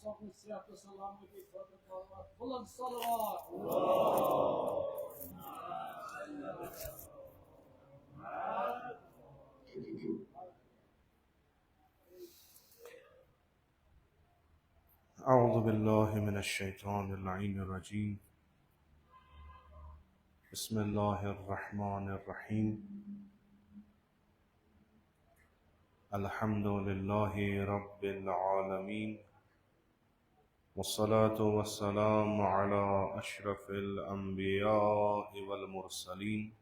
sofun sıhhat ve selameti fırtıklarına kulun salavat. أعوذ بالله من الشيطان اللعين الرجيم بسم الله الرحمن الرحيم الحمد لله رب العالمين والصلاة والسلام على أشرف الأنبياء والمرسلين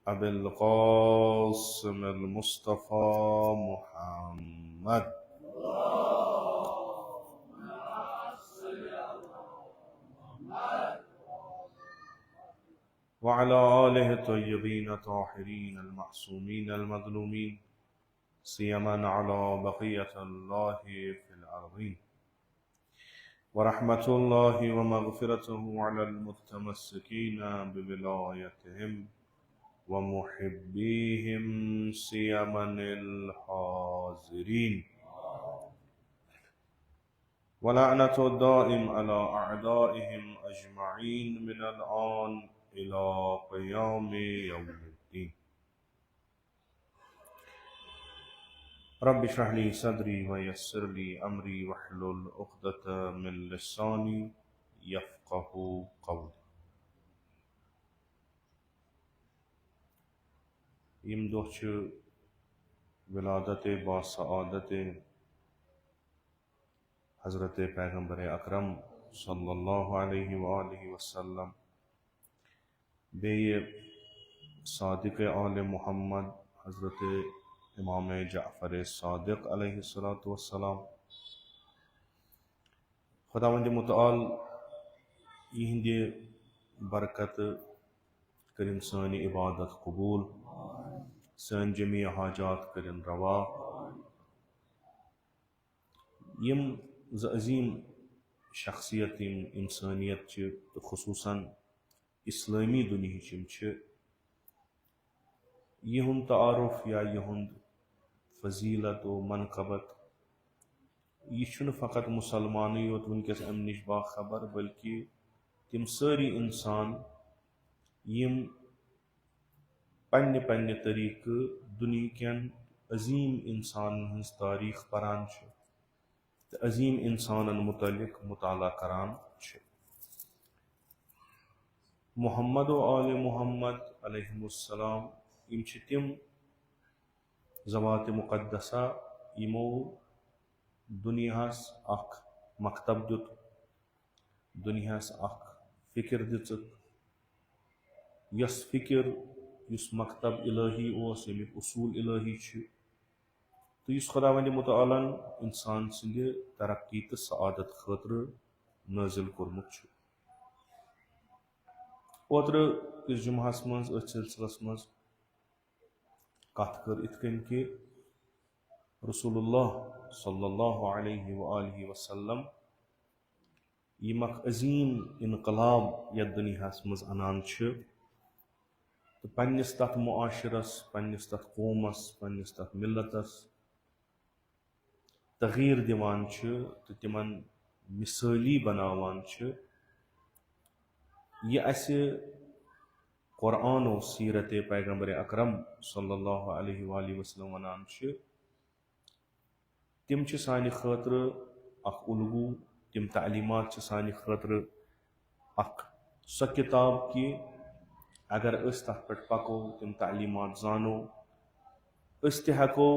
أبي القاسم المصطفى محمد وعلى آله الطيبين الطاهرين المعصومين المظلومين سيما على بقية الله في الأرضين ورحمة الله ومغفرته على المتمسكين بولايتهم ومحبيهم سيما الحاضرين ولعنة الدائم على أعدائهم أجمعين من الآن إلى قيام يوم الدين رب اشرح لي صدري ويسر لي أمري واحلل عقدة من لساني يفقه قولي يم دوچ ولادت با سعادت حضرت پیغمبر اکرم صلی اللہ علیہ وآلہ وسلم بیہ صادق آل محمد حضرت امام جعفر صادق علیہ السلام خداوند متعال یہند برکت کرن سانی عبادت قبول سن جمیع حاجات کرن روا یم عظیم شخصیت یم انسانیت خصوصاً اسلامی دنیا یہند تعارف یا یہند فضیلت و منقبت یہ فقط مسلمانٕے یوت ونکس ام نش باخبر بلکہ تم ساری انسان یم پنہ پنہ طریقہ دنیا کین عظیم انسان ہز تاریخ پران تو عظیم انسانن متعلق مطالعہ کران محمد و آل محمد علیہم السلام یم تم ذوات مقدسہ یمو دنیاس اخ مکتب دیت دنیاس اخ فکر دژت یس فکر یس مکتب الہی اوس یمیک اصول الہی تو یس خداوند متعالن انسان سند ترقی تو سعادت خاطر نازل کورمت اوتر کس جمعہس مز ات سلسلس مز کت کر ات کن کہ رسول اللہ صلی اللہ علیہ وآلہ وسلم یم اخ عظیم انقلاب یتھ دنیاہس مز انان تو پنس تر معاشرس پنس تر قومس پنس تر ملتس تغیر دیوان تو تمن مثالی بناوان یہ اسہ قرآن و سیرت پیغمبر اکرم صلی اللہ علیہ وآلہ وسلم ونان تم سانہ خاطر اخ الگو تم تعلیمات سانہ خاطر اخ سو کتاب کہ اگر اس تر پہ پکو تم تعلیمات زانو اس ہیکو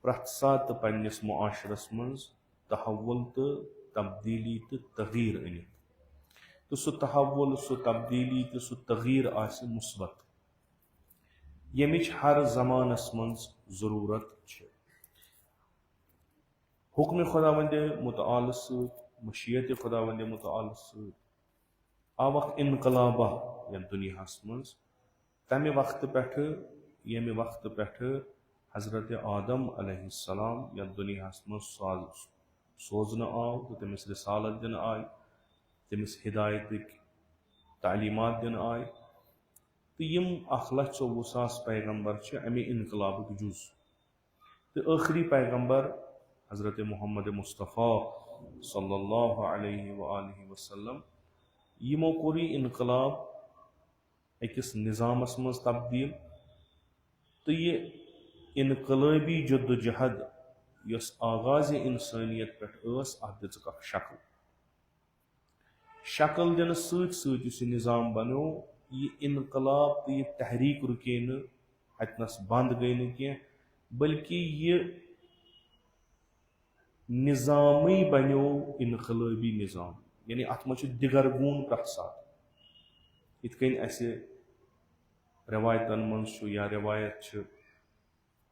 پرت سات پنس معاشرس مز تحول تو تبدیلی تو تغیر انت تو سہ تحول سہ تبدیلی تو سہ تغیر آس مثبت یمچ ہر زمانس مز ضرورت حکم خداوند متعال مشیت خداوند متعال آو اخ انقلابہ یتھ دنیاہس مز تمہ وقت پہ یمہ وقت پہ حضرت آدم علیہ السلام یتھ دنیاہس مز سوزنہ آو تو تمس رسالت دن آئی تمس ہدایتک تعلیمات دن آئی تو یم 1,24,000 پیغمبر امی انقلابک جز تو آخری پیغمبر حضرت محمد مصطفیٰ सल्लल्लाहु अलैहि वसल्लम यमो कोर इनकलाब अकिस निज़ामस मज तब्दील तो ये इनकलाबी जद्दोजहद यस आगाज इंसानियत पे अत दिक शक्ल शक्ल दिन सत निज़ाम बनो ये इनकलाब तो ये तहरीक रुके न अतनस बंद गई न कह बल्कि ये निज़ाम बनो इनकलाबी निज़ाम यानी अत मज दिगर गून प्रथ साथ इत रवायतन मज या रवायत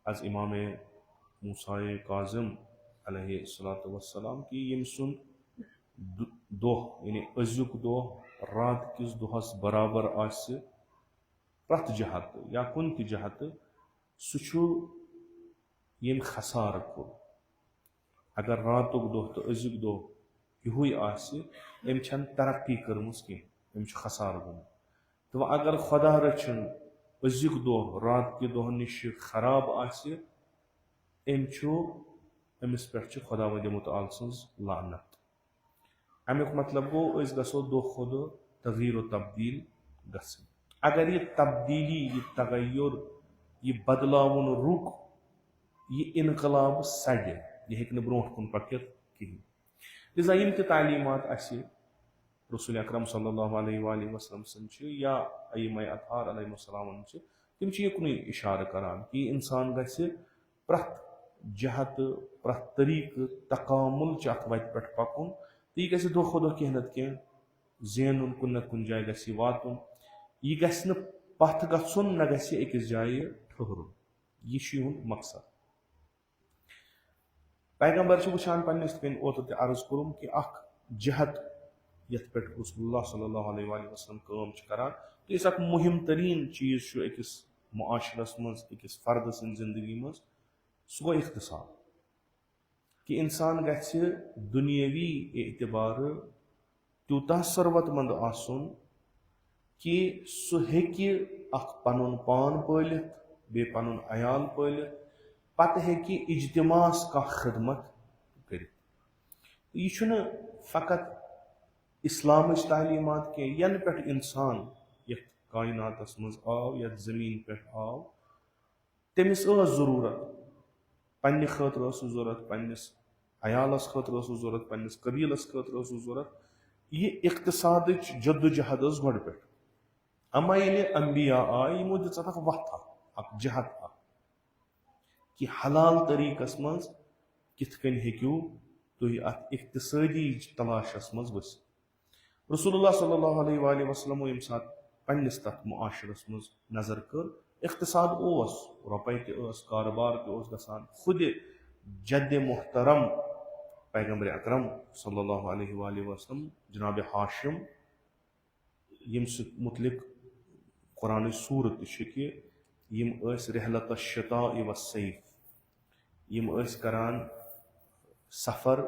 आज इमाम मूसा काज़िम अलैहिस्सलातु वस्सलाम कि यम सुन दोह यानी अजुक दोह रात किस दोहस बराबर आसि प्रथ जहत या कुन ति जहत सु यम खसार कोर अगर रातुक दोह तो अजुक दोह युहुई आसि अम छन तरक्की करमस कह अम खसार गोमुत तो अगर खुदा रचन अजुक दोह रात के दोह निश खराब आसि अमिस पे खुदा मुताल सज लानत अमुक मतलब गो गो दो खुद तगीर तब्दील गसन अगर ये तब्दीली ये तगैर ये बदलावन रुक ये इनकलाब सड़े यह हेक ब्रो कुन पकित कहें लिजा यम तालीमात रसूल अकरम सल्लल्लाहु अलैहि वसल्लम सन या अइम्मा अतहार अलैहिस्सलाम तिम युकन इशार करान कि इंसान गसे प्रथ जहत प्रथ तरीक तकामुल अत वत पे पकुन तो यह गो दो दो कह नत कह जेन कुन नत कुन जाय गि वातुन यह गि पथ गुन न गि अकिस जाय ठहरुन यह मकसद पैगंबर वुचान पन्निस ओत अर्ज कोरुम कि अख जहत यथ पे रसूलुल्लाह सल्लल्लाहु अलैहि वसल्लम काम करान तो इस मुहिम तरीन चीज अकिस मुआशरस मज अकिस फर्द सं जिंदगी मज सह गो इख्तिसाब कि इंसान गि दुनियावी एतबार तूता सरवतमंद आसुन कि सह हेकि पनुन पान पालित बे पनुन अयाल पालित पत हेकि इज्तिमास का खिदमत करित यह फ़कत इस्लामिच तालीमात के यन पे इंसान यथ कायनातस मज आव यथ जमीन पे आव तमिस जरूरत पन्ने खतर जरूरत पन्निस अयालस खतर जरूरत पन्निस कबीलस खतर जरूरत यह इख्तिसाद जद्दोजहद गो पे अमा ये अम्बिया आय यमो दिख वथ जहद कि हलाल तरीकस मज किथ कन हेकू तुह अत इख्तिसादी तलाशस मज वस रसूलुल्लाह सल्लल्लाहु अलैहि वसल्लम यम सात पन्निस तथ मुआशरस मज नजर कर इख्तिसाद रुपये तस कारोबार तसान खुद जद मोहतरम पैगंबर अकरम सल्लल्लाहु अलैहि वसल्लम जनाब हाशिम यम मुतलिक कुरान सूरत कि यम रहलत शता व सैफ यम करान सफ़र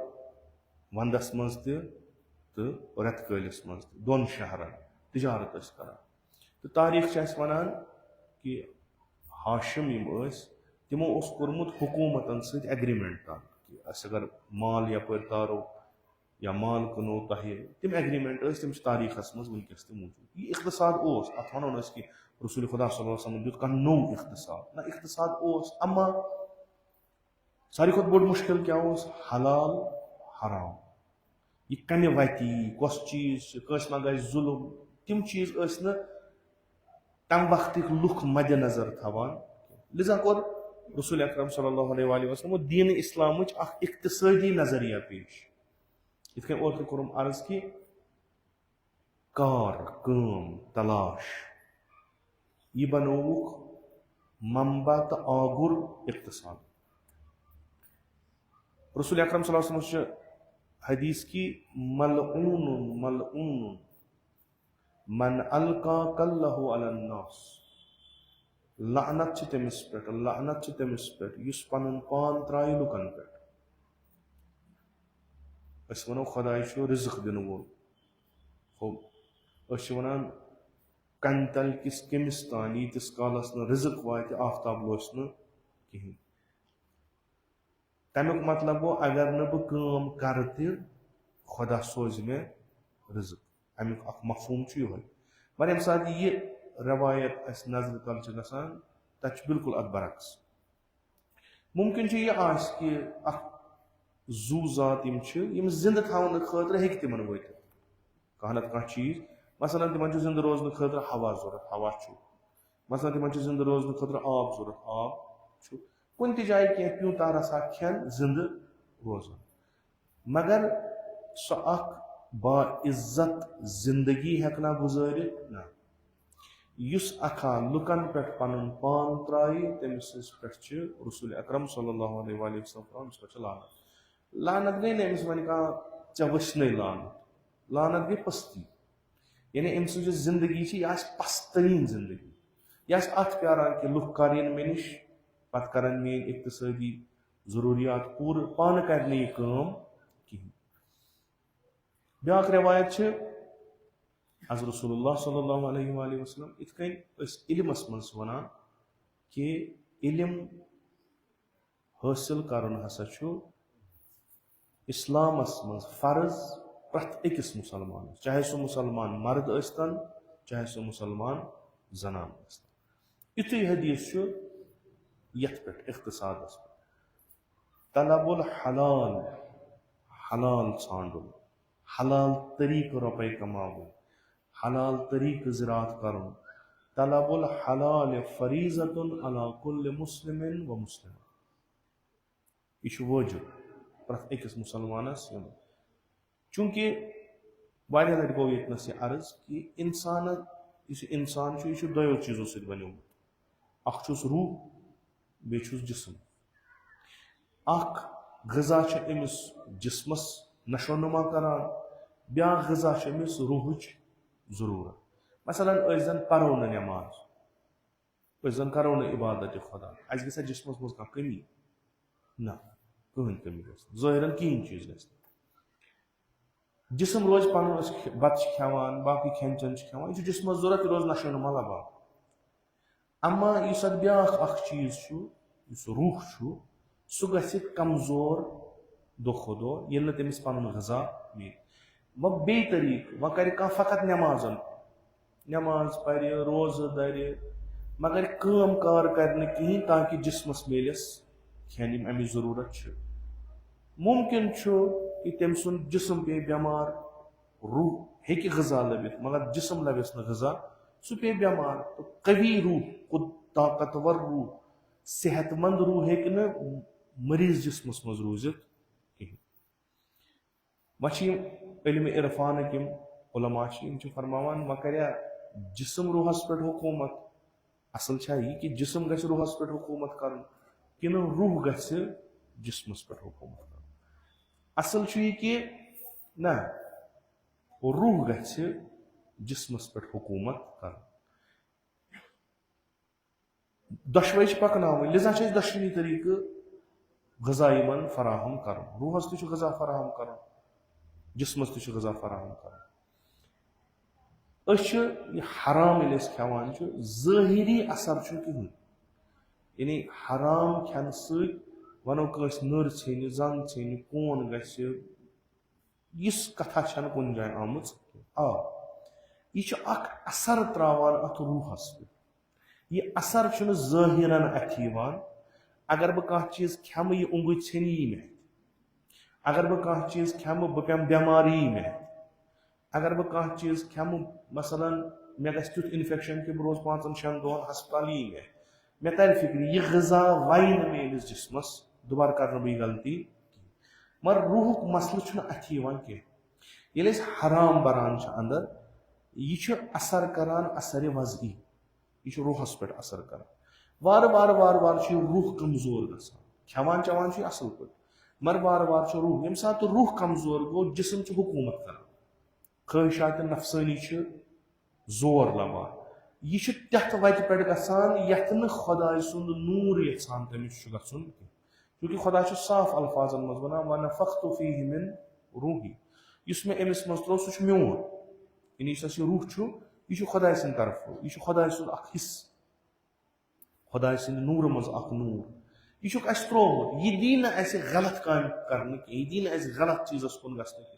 वंदस मज तो रेत कलिस मज दोन शहरन तिजारत करान तो तारीख वनान कि हाशिम यम तिमो कोर्मुत हुकूमतन सत एग्रीमेंट तान कि अगर माल यप तारो या माल कनो तह तम एग्रीमेंट तम तारीखस मज वनकस मौजूद यह इख्तिसाद अत वनो कि रसूल खुदा सल्लल्लाहु अलैहि वसल्लम दुत नो इख्तिसाद ना इख्तिसाद अमा सारी खुद बोड़ मुश्किल क्या हलाल हराम यह कन वती कस चीज कस मा गई जुल्म तम चीज तम वक्त लुख मद नजर थवान लिजा कोर रसूल अकरम सल्लल्लाहु अलैहि वसल्लम दीन इस्लाम इख्तिसादी नजरिया पेश इत ओत कोरुम अर्ज कि कार काम तलाश यह बनोवुक मंबा तो आगुर इख्तिसाद रसूल अकरम सल्लल्लाहु अलैहि वसल्लम हदीस की मलऊन मलऊन मन अलका कल्लहु अलन्नास लानत तमिस पे लानत तमिस पे पन पान त्राय लुकन पे वो खुदाय रिज्क दिन वोल वन कंतल किस कमिस तान यीतिस कालस न रिज्क वात आफ्ताब लोस न कहें तमिक मतलब गो अगर न बह काम कर खुदा सोज मे रिज्क अमुक अख मफहूम यह मगर यम सात यह रवायत अस नजर तल गसान तथ बिल्कुल अत बरक्स मुमकिन यह कि अख जू जात यम जिंद थवन खतर हे तिमन वत कह नत कह चीज मसलन तिमन जिंद रोजन खतर हवा जरूरत हवा मसलन तिमन जिंद रोजन खतर आब जरूरत आब कुन ति जाए कह प्यूता रसा खेन जिंद रोजन मगर सो अख बाइज्जत जिंदगी हेकना गुजारित ना युस अखा लुकन पे पन पान त्राई तमिस पे रसूल अकरम सल्लल्लाहु अलैहि वसल्लम लानत लानत गई ना अमिस वन कह चे वचन लानत गई पस्ती यानी अम सज जिंदगी यह पस्तरीन जिंदगी यह अत प्यारान कि लुक कर मे नश पत कर मेन इक्तसादी जरूरियात पूर पान कर कहें ब्या रवायत अज रसूलुल्लाह सल्लल्लाहु अलैहि वसल्लम इत कन इल्मस मज वनान कि इल्म हासिल करन हसा इस्लामस मज फर्ज प्रत अकिस मुसलमान चाहे सो मुसलमान मर्द अस्तन चाहे सो मुसलमान जनान अस्तन युत हदीस यथ पे इख्तिसादस तलबुल हलाल हलाल छांडुन हलाल तरीक रुपये कमावन हलाल तरीक ज़राअत करन तलबुल हलाल फरीज़तुन अला कुल्लि मुस्लिमिन व मुस्लिमा यह वाजिब प्रत अकिस मुसलमानस चूंकि वारिया लट गो यतनस यह अर्ज कि इंसान यह दोयो चीज़ों से बनियोमुत अख रूह बेचुस जिस्म अख ग़िज़ा अमिस जिस्मस नशो नुमा करान ब्या ग़िज़ा अमिस रूहच ज़रूरत मसलन अजन परो न नमाज अजन करो न इबादत खुदा अस गसा जिस्मस मज कह कमी ना कहन कमी ज़ाहिरन कहीं चीज ग जिस्म रोज पन बत खेवान बाकी खेन चन खेवान यह जिस्मस जरूरत रोज नशो नुमा लबान अम्मा इस ब्या चीज रूह सह गि कमजोर दो दो ये तमिस पन ग़िज़ा मिल व बे तरीक व कर फकत नमाजन नमाज पर रोज दर मगर काम कार कर कहीं ताकि जिस्मस मिलस खेन अमि जरूरत मुमकिन कि तम सुन जिस्म पे बेमार रूह हे ग़िज़ा लबित मगर जिस्म लबिस न ग़िज़ा सह पे बेमार तो कवी रूह ताकतवर रूह सेहतमंद रूह हे मरीज जिस्मस मज रूजित कहीं वह इल्म इरफान किम उलमा फरमान वह कर जिस्म रूहस पे हुकूमत असल यह कि जिस्म गि रूहस पे हुकूमत कर कि रूह गि जिस्मस पे हुकूमत कर असल यह कि ना रूह गि जिस्मस पे हुकूमत कर दशवे पकन लिजा दशवनी तरीक ग़िज़ा यमन फराहम कर रूहस तु ग़िज़ा फराहम कर जिस्मस तु ग़िज़ा फराहम कर हराम खेवान ज़ाहिरी असर कहीं यानी हराम खेन सनो नर छेन जन छेन कौन गि कथा कुन जाए आम आ यह असर त्रावान अत रूहस पे यह असर ज़ाहिरन अथ अगर बह कह चीज खेम यह उंग छनी मे अगर बह कह चीज खेम बह पेम बेमारी मे अगर बह कह चीज खेम मसलन मे गि तुथ इन्फेक्शन कि बह रोज 5-6 दोहन हस्पताल मे मे तर फिक्र यह ग़िज़ा वाई मेस जिस्मस दोबारा कर बह गलती मगर रूह मसल अथ कह हराम बरान अंदर यह असर करान असर वज़ई यह रूहस पे असर कर वार वार वार वार रूह कमजोर गसान खेवान चवान असल पे मगर वार वार रूह यम सात रूह कमजोर गो जिस्म हुकूमत कर ख्वाहिशात नफसानी जोर लवान यह तथ वत पे गसान यथ न खुदा सुंद नूर यछान तमिस गुन क्योंकि खुदा साफ अल्फाजन मज वन व नफ़ख्तु फीहि मिन रूही इस मे अमिस मज त्रो सह मोन यानी यह रूह यह खुदा सद तरफ यह खुदा सुंद हिस्स खुदा सद नूर मज नूर यह अस त्रोमुत यह दी गलत काम कर यह दी गलत चीज़ कुन गन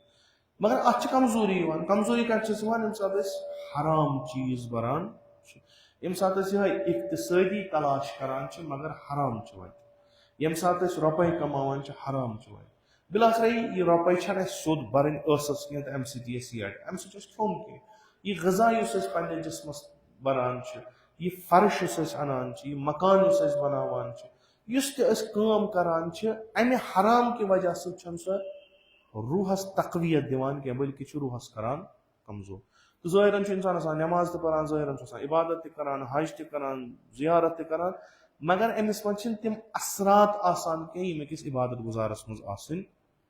मगर अत कमजोरी कमजोरी कत यम हराम चीज़ बरान यम सात इक्तसादी तलाश करान मगर हराम यम सात रुपये कमान हराम बिलासरा यह रुपये सोद बरन स अम सट अम सोन कह यह गजा पे जिसमस बरान यह फर्श अनान यह मकान बनावान काम करान अमे हराम की वजह सह रूहस तकवीयत दिवान कह बल्कि रूहस करान कमजोर तो ज़ाहिरन इंसान आसान नमाज तो पढ़ान ज़ाहिरन इबादत करान हज तो करान जियारत तो करान मगर अमिस मन तम असरात आसान कह यमिस इबादत गुजारस मज आसन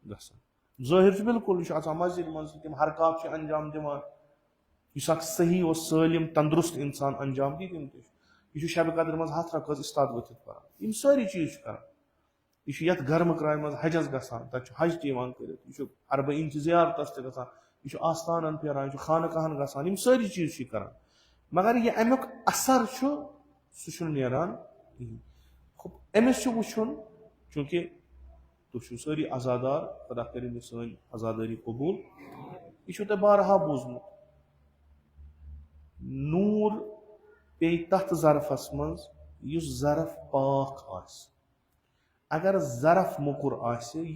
गसन ज़ाहिर बिल्कुल यह मस्जिद मज तम हरकत अंजाम दिवान इस सही और सलिम तंदुरुस्त इंसान अंजाम दी तम यह शब कदर मज हथ रक इस्ताद वथित पान सारी चीज़ कर यह गर्म क्राय मज हजस गसान तक हज कर अरबईन जियारतस यह आस्थान फेरान खानकाहन गसान सारी चीज़ कर मगर यह अमुक असर सह नान अमिस वुन चूंकि तुम सारी आजादार खुदा कर सन आजादारी कबूल यह तुम बारहा बूजमुत नूर पे तथ ज़रफस मज ज़रफ पाक आस अगर ज़रफ मुकुर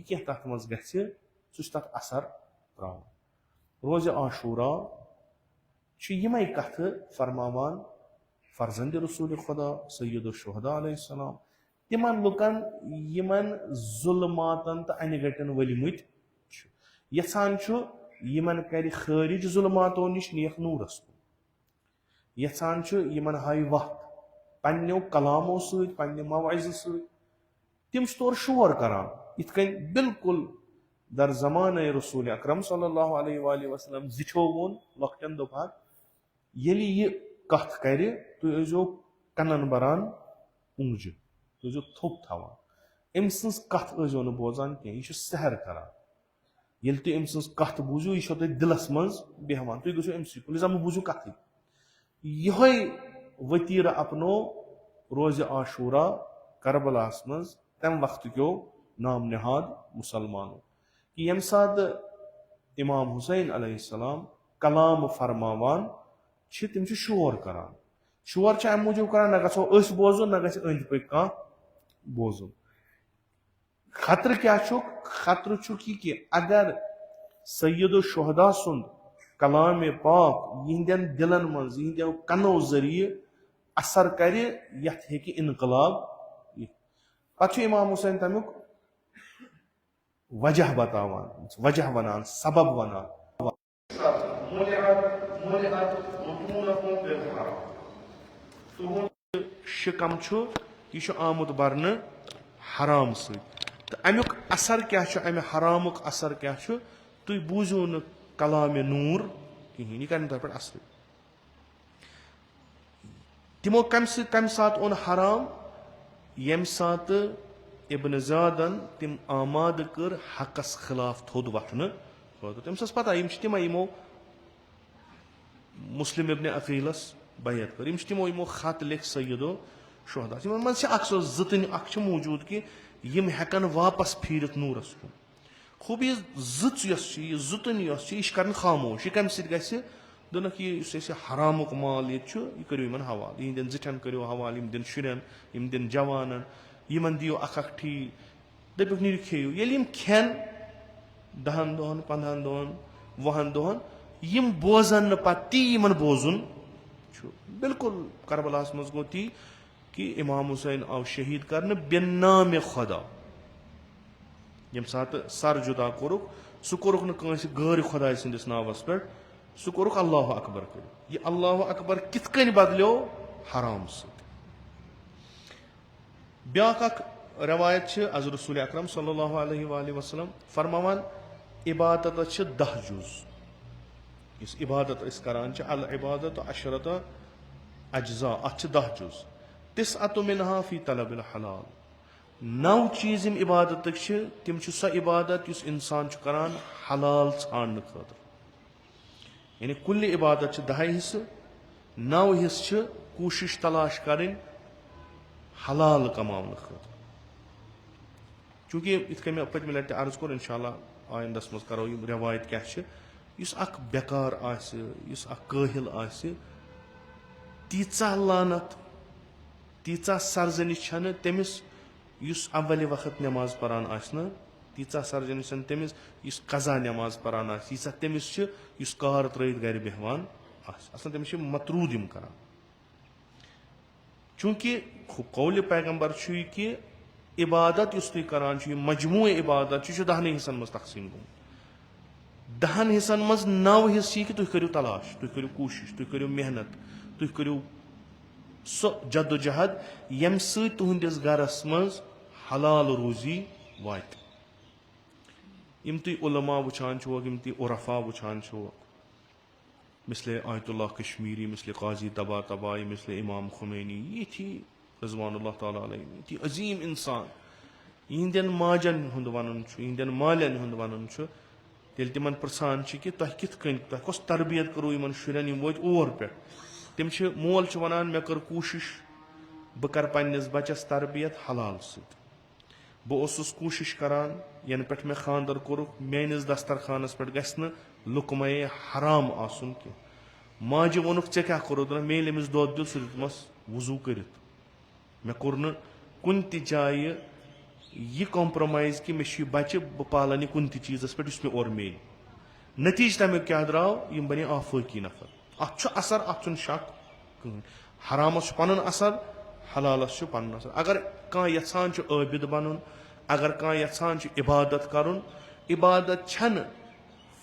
यह तथ मज गह असर त्रावान रोज़ आशूरा यमै कथ फरमावान फर्जंद रसूल खुदा सैयद शुहदा अलैहिस्सलाम तिमन लुकन यमन जुल्मातन तो अनगटन वलिमुत यछान यमन कर खारिज जुल्मातों निश नियख नूरस यछान यमन हाय वक्त पन्नो कलामों सत पन्ने मवाइज़ सत तिम तौर शोर करान इत कन बिल्कुल दर ज़मान रसूल अकरम सल्लल्लाहु अलैहि वसल्लम जिछो वोन लकटन दोपहर यदि यह कथ कर तुजो कनन बरान उंगज तुजो थोप थवान अम सज कथ जो न बोजान कह यह सहर करान ये तुम अम सज कथ बूझो यह तुम दिलस मज बेहवान तुम गो अमस कुछ जम बूझो कथ यह वतीर अपनो रोज़ आशूरा करबलास मज तम वक्त क्यों नाम नहाद मुसलमानों कि यम सात इमाम हुसैन अलैहिस्सलाम कलाम फरमावान तम शोर करान शोर अम मूजूब करान न गो अस बोजुन न गंद पक कह बोजुन खतर क्या खतर कि अगर सैयद शुहदा सुंद कलाम पाक यहदन दिलन मज यहदो कनो जरिए असर कर इनकलाब पे इमाम हुसैन तमुक वजह बतावान वजह वनान सबब वनान शिकम यह आमुत बरन हराम सत अमुक असर क्या अमे हरामुक असर क्या तुम बूझो न कलाम नूर कहें यह कर पे असर तमो कम सात ओन हराम यम सात इब्न ज़ादन तिम आमाद कर हकस खिलाफ थोद वथन तमस पता तम यमो मुस्लिम इब्न अकीलस बैत कर तमो यमो खत लिख सैयदो शुहदा मज सो जतन मौजूद कि यम हेकन वापस फिरत नूरस कुन खूबी जुतन यह कर खामोश यह कम सि दोनक यह हरामुक माल ये करो इन हवाल यहदन जिठन करो हवाल दिन शुरन दिन जवानन यमन दियो अखठी दपुक नीर खेयू ये खेन 10 दोहन 15 दोहन 20 दोहन यम बोजन ती यमन बोजुन बिल्कुल करबलास मज गो ती कि इमाम हुसैन आव शहीद कर बेनाम खुदा यम सात सर जुदा कोरुक सह कोरुक न गैर खुदा सदिस नावस पे सह कोरुक अल्लाह अकबर कर यह अल्लाह अकबर कित कन बदलो हराम सत ब्याक रवायत अज रसूल अकरम सल्लल्लाहु अलैहि वसल्लम फरमावान इबादत 10 जुज इस इबादत करान अल इबादत अशरत अज्जा अत 10 जुज तिस अतु मिनहा फी तलबिल हलाल 9 चीज इबादत तम सो इबादत इंसान करान हलाल छान खतर यानी कुल इबादत 10 हिस्से 9 हिस्से कोशिश तलाश करें हलाल कमाने खतर चूँकि इत कन मे पत्म लटि अर्ज कोर इंशाल्लाह आइंदस मज करो यह रवायत क्या युस अख बेकार आसि युस अख काहिल आसि तीचा लानत तीचा सरजनिश छन तमिस युस अव्वल वक्त नमाज परान आसना तीचा सरजनिश छन तमिस युस कज़ा नमाज परान आस यीसा तमिस छ युस कार त्रयित गर बेहवान आस असल तमिस छ मतरूद यम करान चूँकि कौल पैगंबर छ यह कि इबादत युस तुम करान छ मजमू इबादत छ 10 हिस्सन मज तकसीम गुम 10 हिस्सन मज 9 हिस्से कि तुम करू तलाश तुम करू कोशिश तुम करू मेहनत तुम करू सो जदोजहद यम तुहंदिस गरस मज हलाल रोजी वात यम तुम उलमा वुचान यम तुम उरफा वुचान मिसले आयतुल्लाह कश्मीरी मिसले काजी तबातबाई मिसले इमाम खुमैनी ये थी रज़वानुल्लाह ताला अलैहि थी अजीम इंसान इहंदन माजन हुंद वनुन इहंदन मालन हुंद वनुन तेल तिमन प्रसान कि तुह कित कन तुह कस तरबियत करो इन शुरन यम वोत और पे तम मोल वनान मे कर कोशिश बह कर पन्निस बचस तरबियत हलाल सत बस कोशिश करान यन पे मे खानदर कोरुक मेनिस दस्तरखानस पे गस न लुकमे हराम आसुन की माजि वोनुक ऐ क्या करो मे अमिस दोद दिल सह दितमस वजू कर मे कोर न कुन ति जाय यह कॉम्प्रोमाइज कि मे बच्चे बह पालन यह कुन चीज़स पे मे और मे नतीज तमिक क्या द्राव यम बने आफाकी नफर अत असर अत शक कहीं हरामस पन असर हलालस पन असर अगर कह यछान आबिद बन अगर कह यछान इबादत कर इबादत छन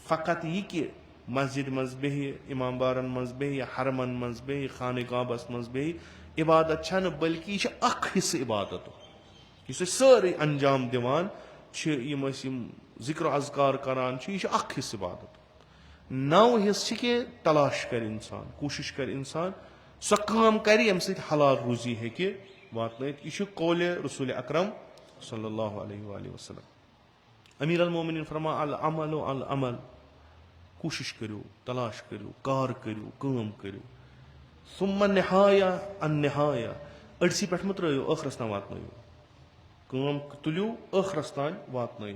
फ़कत यह कि मस्जिद मज बेहि इमाम बारन मज बेहि हरमन मज बेहि खान काबस मज बेहि इबादत छन बल्कि यह अख हिस्से इबादत यह सारे अंजाम दिवान जिक्र अज़कार करान यह अख हिस्से इबादत 9 हिस्से के तलाश कर इंसान कोशिश कर इंसान सो काम कर यम सत हलाल रोजी हेकि वातनयित यह कौल रसूल अकरम सल्लल्लाहु अलैहि वसल्लम अमीर अल मोमिनीन फरमा अल अमल अल अमल कोशिश करो तलाश करो कार करो काम करो सुम्मा निहाया अन निहाया अड़सी पे मत रो आखरस तान वातनो काम तुलियो आखरस तान वातनो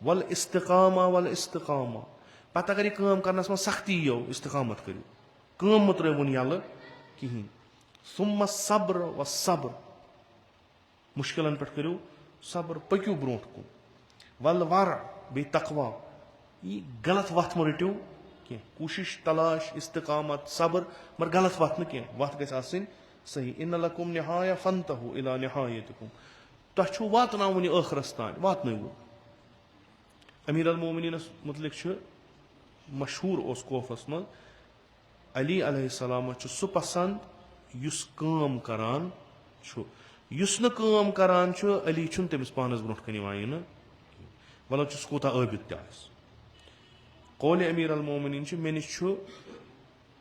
वल इस्तिकामा पत अगर यह काम करनस मज सख्ती यो इस्तिकामत करो काम मत रो वन यल कहीं सुम्मा सब्र व सब्र मुश्किलन पे करो सब्र पक्यू ब्रोट कुन वल वर बे तकवा यह गलत वत मो रटो कह कोशिश तलाश इस्तिकामत सब्र मगर गलत वत न वत गई सही इन लकुम निहाया फन्तहु इला निहायतिकुम तुह वातन वन आखरस तान वातनो अमीर अल मोमिनीन मुतलिक मशहूर उस कोफस मज अली अलैहिस्सलाम सह पसंद युस काम करान युस न काम करान अली तमिस पानस ब्रोट कन इन वल कूता आबिद तस कौल अमीर अल मोमिनीन मे निश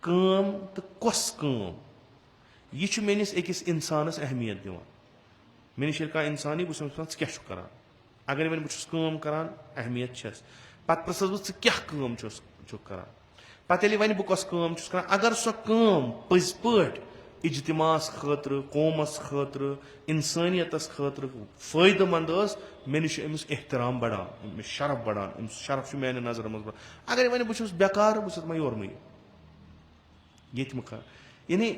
काम तो कस काम यह मे निस अकिस इंसानस अहमियत दिवान मे निश कह इंसान बह क्या करान अगर वन बस काम करान अहमियत छस पत प्रसस बह क्या काम करान पत वन बह कस काम करान अगर सो काम पज पट इज्तिमास खतर कौमस खतर इंसानियतस खतर फायदेमंद मे निश अमिस एहतराम बढ़ान अमिस शरफ बढ़ान अमिस शरफ मेन नजर मज अगर वन बह बेकार बह मा योर मे ये यानी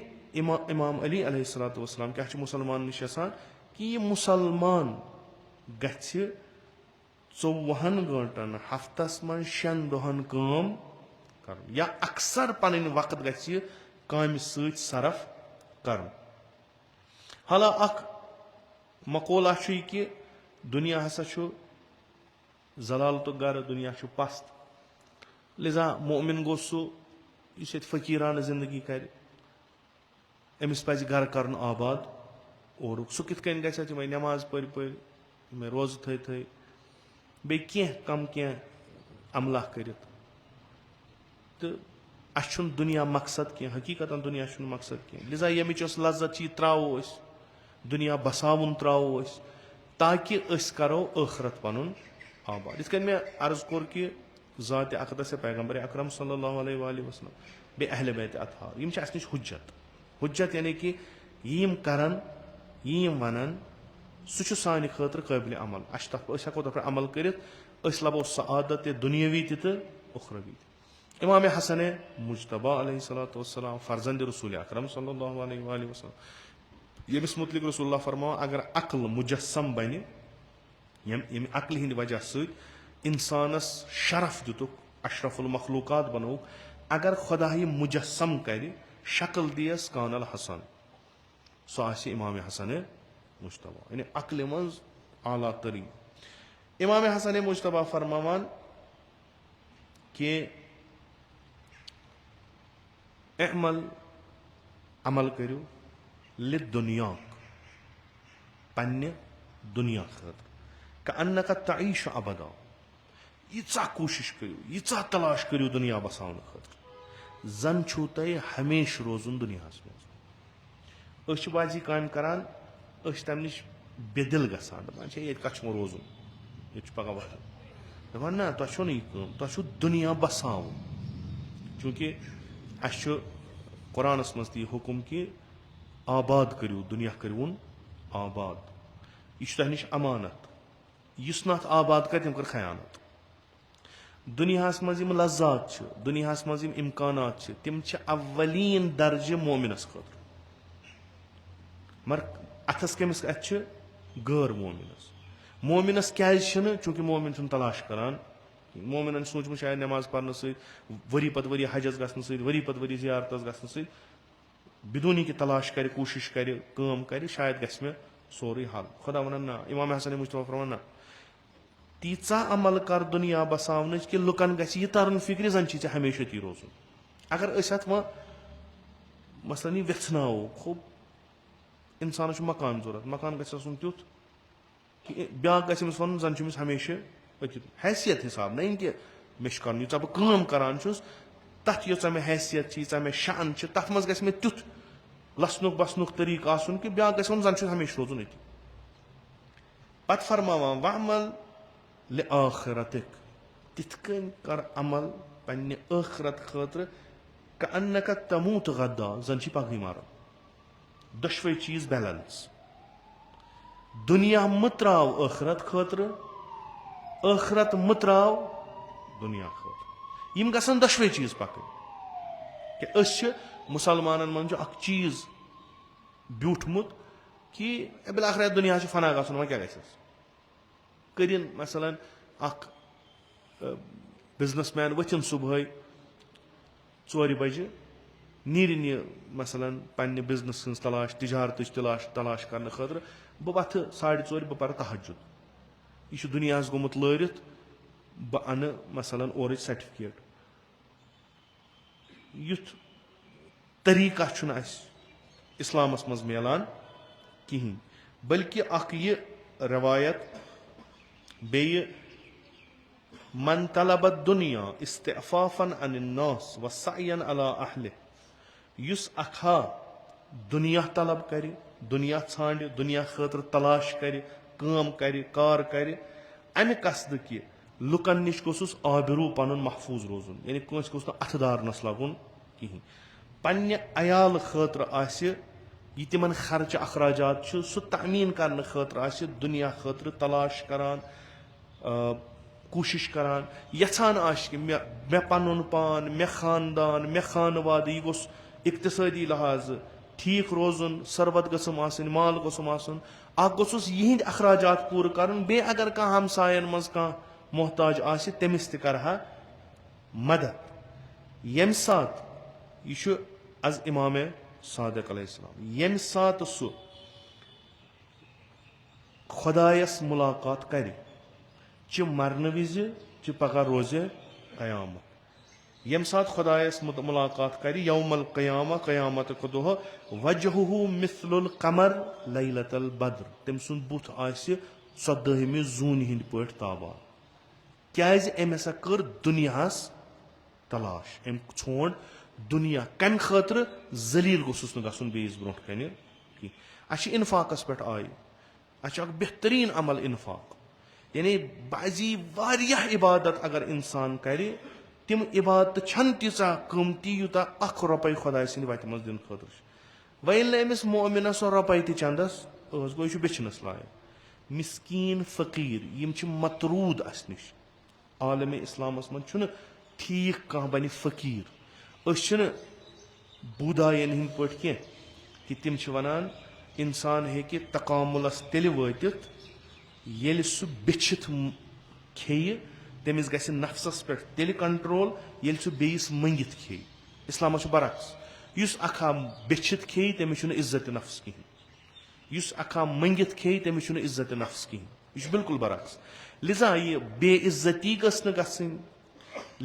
इमाम अली अलैहिस्सलातु वस्सलाम क्या मुसलमान निश यसान कि यह मुसलमान गछि 24 घंटन हफ्तस मन 6 दोहन काम कर या अक्सर पन वक्त गछि काम सत सरफ कर हाला अख मकोला कि दुनिया हसा जलाल तो गर दुनिया पस्त लिजा मोमिन गो सह फकीरान जिंदगी कर अमिस पज गर कर आबाद और सह कित गि मे नमाज पर मे रोज थ बे कम अमला कर तो अस दुनिया मकसद कह हकीकत दुनिया मकसद कह लिजा यमिच लज्जत यह त्रो दुनिया बसावन त्रो ताकि करो आखरत पन आबाद इत मे अर्ज कोर कि ज़ात अक़दस पैगंबर अकरम सल्लल्लाहु अलैहि वसल्लम बे अहले बैत अतहार यम अस निश हुज्जत यानी कि यम करन यम वनन سُہ سانہِ خٲطرٕ قٲبلِ عمل أسۍ ہٮ۪کو تَتھ پٮ۪ٹھ عمل کٔرِتھ أسۍ لَبو سعادت تہِ دُنیٲوی تہِ تہٕ اُخروی تہِ اِمامِ حسنِ مجتبیٰ علیہ صلاتُ وسلام فرزندِ رسوٗلِ اکرم صلی اللہ علیہ وآلہ وسلم ییٚمِس مُتعلق رسول اللہ فرماوان اگر عقل مُجسم بنہِ ییٚمہِ عقلہِ ہِنٛدِ وجہ سۭتۍ اِنسانس شرف دِتُکھ اشرف المخلوقات بنووُکھ اگر خۄدایہِ مُجسم کرِ شکل دِیس کان الحسن سُہ آسہِ اِمامِ حسنِ مجتبیٰ یعنی عقلہِ منٛز اعلیٰ تریٖن اِمامِ حسنِ مجتبیٰ فرماوان کہِ اعمل عمل کٔرِو لِدُنیا پننہِ دُنیا خٲطرٕ کأنک تعیش ابدا ییٖژاہ کوٗشش کٔرِو ییٖژاہ تلاش کٔرِو دُنیا بساونہٕ خٲطرٕ زن چھُو تۄہہِ ہمیشہٕ روزُن دُنیاہس منٛز أسۍ چھِ بازی کامہِ کران أسۍ چھِ تمہِ نِش بے دِل گژھان دپان چھِ ییٚتہِ کتھ چھُ وۄنۍ روزُن ییٚتہِ چھُ پگہہ وۄتھُن دپان نہ تۄہہِ چھو نہٕ یہِ کٲم تۄہہِ چھُ دُنیا بساوُن چوٗنکہِ اسہِ چھُ قرآنس منٛز تہِ یہِ حُکُم کہِ آباد کٔرِو دُنیا کٔرۍوُن آباد یہِ چھُ تۄہہِ نِش امانت یُس نہٕ اتھ آباد کرِ تٔمۍ کٔر خیانت دُنیاہس منٛز یِم لذات چھِ دُنیاہس منٛز یِم امکانات چھِ تِم چھِ اولیٖن درجہِ مومِنس خٲطرٕ مگر اتھس کٔمِس اتھِ چھِ غٲر مومِنس کیازِ چھِنہٕ چوٗنکہِ مومِن چھُنہٕ تلاش کران مومِنن چھُ سوٗنٛچمُت شاید نٮ۪ماز پرنہٕ سۭتۍ ؤری پتہٕ ؤری حجس گژھنہٕ سۭتۍ ؤری پتہٕ ؤری زیارتس گژھنہٕ سۭتۍ بدوٗنی کہِ تلاش کرِ کوٗشش کرِ کٲم کرِ شاید گژھِ مےٚ سورُے حل خۄدا ونان نہ اِمامِ حسنِ مجتبیٰ فرماوان نہ تیٖژاہ عمل کر دُنیا بساونٕچ کہِ لُکن گژھِ یہِ ترُن فِکرِ زن چھُے ژےٚ ہمیشہٕ ییٚتی روزُن اگر أسۍ اتھ وۄنۍ مثلاً یہِ ویژھناوو خوب انسانس چھُ مکان ضوٚرتھ مکان گژھِ آسُن تیُتھ کہِ بیاکھ گژھِ أمِس وَنُن زن چھُ أمِس ہمیشہٕ أتی حیثیت حساب نہ کہِ مےٚ چھُ کرُن ییٖژاہ بہٕ کٲم کران چھُس تتھ ییٖژاہ مےٚ حیثیت چھِ ییٖژاہ مےٚ شان چھِ تتھ منٛز گژھِ مےٚ تیُتھ لسنُک بسنُک طریٖقہٕ آسُن کہِ بیاکھ گژھِ وَنُن زن چھُ ہمیشہٕ روزُن أتی پتہٕ فرماوان وعمل لآخرتک تِتھ کٔنۍ کر عمل پننہِ ٲخرت خٲطرٕ کأنک تموت غدا زن چھِ پگہٕے مران دۄشوے چیٖز بیلنس دُنیا مہ تراو ٲخرت خٲطرٕ ٲخرت مہ تراو دُنیا خٲطرٕ یِم گژھن دۄشوے چیٖز پکٕنۍ کہِ أسۍ چھِ مُسلمانن منٛز چھُ اکھ چیٖز بیوٗٹھمُت کہِ بِلاخر دُنیا چھُ فنا گژھُن وۄنۍ کیاہ گژھٮ۪س کٔرِنۍ مثلاً اکھ بِزنس مین ؤتھِنۍ صبحٲے 4 بجہِ نیٖرِنۍ یہِ مثلاً پننہِ بِزنس ہٕنٛز تلاش تجارتٕچ تلاش کرنہٕ خٲطرٕ بہٕ وۄتھٕ 4:30 بہٕ پرٕ تہجُد یہِ چھُ دُنیاہس گوٚمُت لٲرِتھ بہٕ انہٕ مثلاً اورٕچ سرٹِفکیٹ یُتھ طریٖقہ چھُنہٕ اسہِ اسلامس منٛز مِلان کِہینۍ بٔلکہِ اکھ یہِ رٮ۪وایت بیٚیہِ من طلب الدُنیا استعفافن عن الناس وسعین علی اہلہِ یُس اکھ دُنیا طلب کرِ دُنیا ژھانڈِ دُنیا خٲطرٕ تلاش کرِ کٲم کرِ کار کرِ امہِ قصدٕ کہِ لُکن نِش گوٚژھُس آبروٗ پنُن محفوٗظ روزُن یعنی کٲنٛسہِ گوٚژھ نہٕ اتھٕ دارنس لگُن کِہینۍ پننہِ عیالہٕ خٲطرٕ آسہِ یہِ تِمن خرچہٕ اخراجات چھُ سُہ تعمیٖن کرنہٕ خٲطرٕ آسہِ دُنیا خٲطرٕ تلاش کران کوٗشش کران یژھان آسہِ کہِ مےٚ پنُن پان مےٚ خاندان مےٚ خانوادٕ یہِ گوٚژھ اقتصٲدی لحاظہٕ ٹھیٖک روزُن ثروت گٔژھم آسٕنۍ مال گوٚژھم آسُن اکھ گوٚژھُس یِہنٛدۍ اخراجات پوٗرٕ کرُن بیٚیہِ اگر کانٛہہ ہمساین منٛز کانٛہہ محتاج آسہِ تٔمِس تہِ کرٕ ہا مدد ییٚمہِ ساتہٕ یہِ چھُ از اِمامِ صادق علیہ السلام ییٚمہِ ساتہٕ سُہ خۄدایس مُلاقات کرِ چہِ مرنہٕ وِزِ چہِ پگہہ روزِ قیامت ییٚمہِ ساتہٕ خۄدایس مُلاقات کرِ یوم القیامہ قیامتُک دۄہ وجہہ مثل القمر لیلۃ البدر تٔمۍ سُنٛد بُتھ آسہِ 14ہمہِ زوٗنہِ ہٕنٛدۍ پٲٹھۍ تابان کیازِ أمۍ ہسا کٔر دُنیاہس تلاش أمۍ ژھونٛڈ دُنیا کمہِ خٲطرٕ ذلیٖل گوٚژھُس نہٕ گژھُن بیٚیِس برونٛٹھ کنہِ کینٛہہ اسہِ چھِ انفاقس پٮ۪ٹھ آیہِ اسہِ چھُ اکھ بہتریٖن عمل انفاق یعنی بعضی واریاہ عبادت اگر انسان کرِ تِم عبادتہٕ چھنہٕ تیٖژاہ قۭمتی یوٗتاہ اکھ رۄپے خۄداے سٕنٛدِ وتہِ منٛز دِنہٕ خٲطرٕ چھُ وۄنۍ ییٚلہِ نہٕ أمِس مومِنس سۄ رۄپے تہِ چندس ٲس گوٚو یہِ چھُ بیٚچھنس لایق मिस्कीन फकीर यम छ मतरूद अस निश आलम इस्लामस मन छुन ठीक कह बन फकीर अस छन बूदायन हिंद पट कह कि तिम छ वनान इंसान हेकि तकामुलस तेल वतित येल सु बिछित खेय तमिस गस नफ्सस पे तेल कंट्रोल येल सु बेइस मंगित खेय इस्लाम छ बरक्स युस अखा बिछित खेय तमिस छुन इज्जत नफ्स कहीं युस अखा मंगित खेय तमिस छुन इज्जत नफ्स कहीं यह बिल्कुल बरक्स लिजा यह बेइज्जती गस न गसिन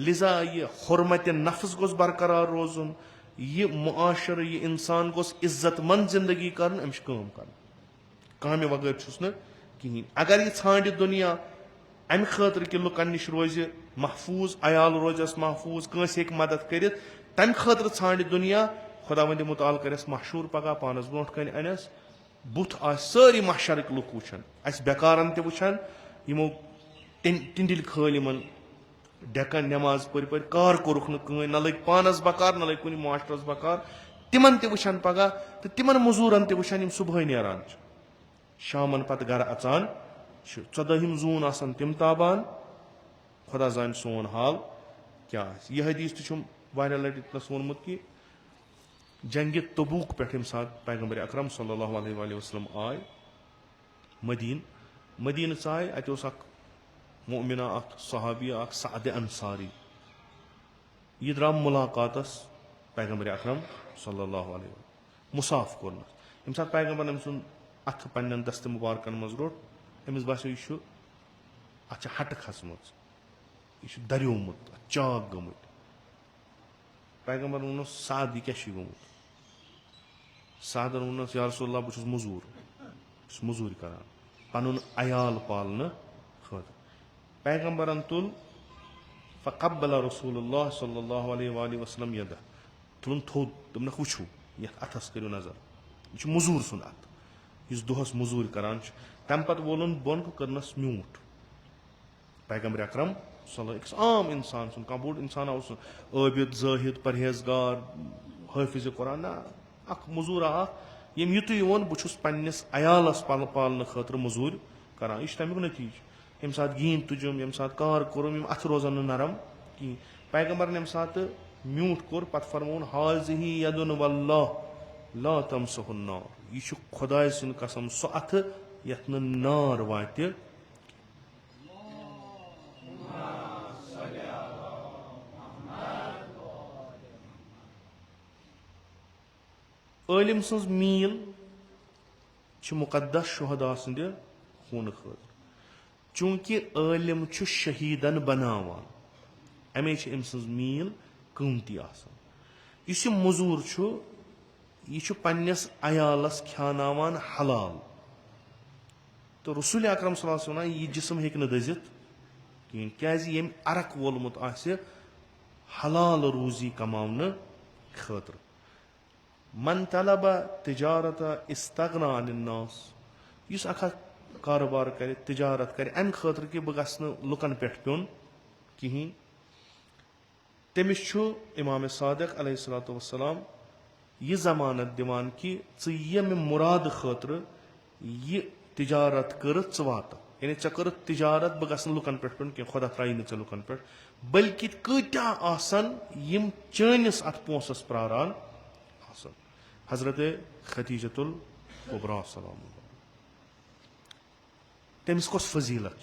लिजा यह हुर्मत नफ्स गोस बरकरार रोजुन यह मुआशर यह इंसान गोस इज्जतमंद जिंदगी कर अमिश काम कर कामे वगैर छुस न कहीं अगर यह छांड दुनिया अमि खतर कि लुकन निश रोज महफूज अयाल रोजस महफूज कंस हेक मदद कर तम खतर छांड दुनिया खुदा वंद मुताल करस मशहूर पगह पानस ब्रोट कन अनस बुथ आ सारी महशरक लुक वुचान अस बेकारन ते वुचान यमो टिंडिल खल यमन डेकन नमाज पर पर कार कोरुख न कहीं न लग पानस बकार न लग कुन मास्टरस बकार तिमन ते वुचान पगह तो तिमन मजूरन ते वुचान यम सुबह नेरान शामन पत घर अचान 14 जून आसन तिम ताबान खुदा जान सोन हाल क्या यह हदीस तुम वारिया लटि तस वोनमुत कि जंग तबूक पे सात पैगम्बर अकरम सल्लल्लाहु अलैहि वसल्लम आय मदीन आय अत मोमिना सहाबिया सअद अंसारी यह द्राव मुलाकातस पैगम्बर अकरम सल्लल्लाहु अलैहि वसल्लम मुसाफ कोर यम सात पैगम्बर अम सुन अथ पन्न दस्त मुबारकन मज रोट अमिस बासो यह अत हट खसम यह दरियोमुत चाक गमुत पैगम्बर वोन साद यह क्या गोमुत सादन वोन या रसूलल्लाह बहुत मजूर मजूर करान पनुन अयाल पालन खत पैगम्बरन तुल फ़क़ब्बल रसूलुल्लाह सल्लल्लाहु अलैहि वसल्लम यदा तुलन थोद तुम वुचू ये अथस करो नजर यह मजूर सुन अत इस दोहस मजूर करान तम पत वोलन बोन करनस म्यूट पैगम्बर अकरम सल्लल्लाहु आम इंसान सुन कह बोड़ इंसान आबिद जाहिद परहेजगार हाफिज कुरान ना अख मजूर यम युत वोन बहुत पन्नस अयालस पालन खतर मजूर करान यह तमिक नतीज यम सात गीन तुजुम यम सात कार कोरुम यम अथ रोजन नरम कहीं पैगम्बर यम सात म्यूट कोर पत फरमोन हाज़िही यदुन वल्लाह ला तमसहुन्नार यह खुदाय सुन कसम सो अथ यथ नार वात आलिम सज मील मुकद्दस शुहदा संद खून खतर चूंकि आलिम शहीदन बनावान अमे अम सज मील कीमती आसान इस मजूर यह पन्नस अयालस खानावान हलाल तो रसूल अकरम सल्लल्लाहु अलैहि वसल्लम यह जिस्म हेक न दजित कहीं क्या यम अरक वोलमुत आसे हलाल रूजी कमावन खतर मन तलब तिजारत इस्तगना अनिन्नास युस अखा कारोबार कर तिजारत कर अम खतर कि बह गस लुकन पे प्योन कहीं तमिस इमाम सादिक अलैहिस्सलातु वस्सलाम यह जमानत दिवान कि ये मुराद खतर यह तिजारत कर वात यानी ऐ कर तिजारत बह गस लुकन पे प्योन कह खुदा त्राई ने लुकन पे बल्कि कत्या आसन यम चनिस अत पोसस प्रारान आसन हजरत खदीजतुल कुबरा सलाम तमिस कस फजीलत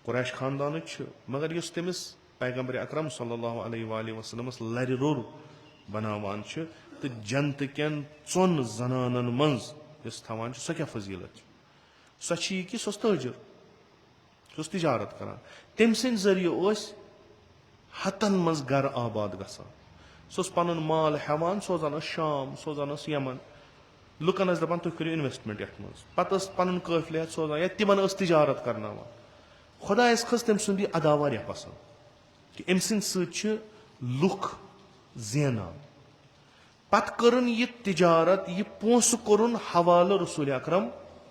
कुरैश खानदान मगर युस तमिस पैगम्बर अकरम सल्लल्लाहु अलैहि वसल्लम लर रोर बनावान तो जन्नत कन 4 जनानन मज थवान सो क्या फजीलत सो कि सो ताजिर सो तिजारत करान तम सद जरिए हतन मज गर आबाद गसान सो पन माल हेवान सोजान शाम सोजान यमन लुकन दपान तुम करो इन्वेस्टमेंट ये मज पे पन काफिल सोजान या तिमन तिजारत करना खुदायस खस तम सुंद यह अदा वारिया पसंद कि अम सद लुख जेनान पत करन यह तिजारत यह पोस कोरुन हवाल रसूल अकरम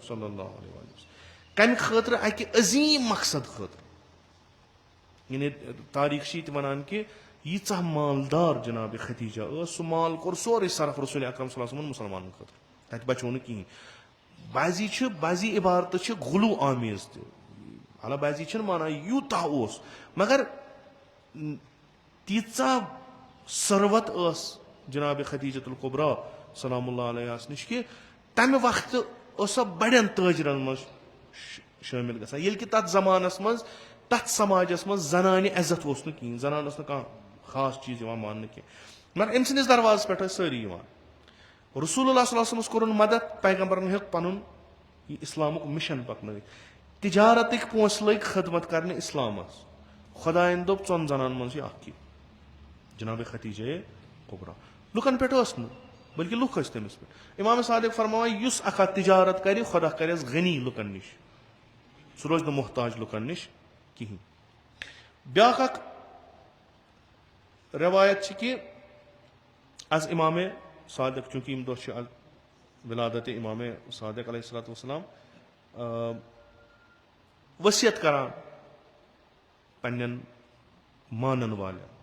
सल्लल्लाहु अलैहि वसल्लम कम खतर अकि अजीम मकसद खतर यानी तारीख वनान कि यीचा मालदार जनाब खदीजा सह माल कोर सोरे सरफ रसूल अकरम सल्लल्लाहु अलैहि वसल्लम मुसलमान खतर तत बचो न कहीं बाजी इबारत गुलू आमेज हाला बाजी माना यूता मगर तीचा सरवत जनाब खदीजतुल कुबरा सलामुल्लाह अलैहा निश कि तम वक्त बड़न ताजरन मज शामिल गसान ये कि तथ जमानस मज तथ समाजस मज जनान इज्जत कहीं जनान खास चीज मान मगर अम सिंदिस दरवाज पे सारी रसूलुल्लाह सल्लल्लाहु अलैहि वसल्लम कोर मदद पैगंबरन हेक पनुन इस्लामुक मिशन पकन तिजारत पोस लग खदमत करने इस्लामस खुदायन दोप चौन जनान मज जनाब खदीजा कुबरा लुकन पे बल्कि लुक तमिस पे इमाम सादिक फरमावान युस अखा तिजारत कर खुदा करस गनी लुकन निश सह रोज मोहताज लुकन निश कहीं ब्या रवायत कि आज इमाम सादिक चूंकि इम दो विलादत इमाम सादिक अलैहिस्सलातु वस्सलाम वसियत करान पन्नन मानन वाले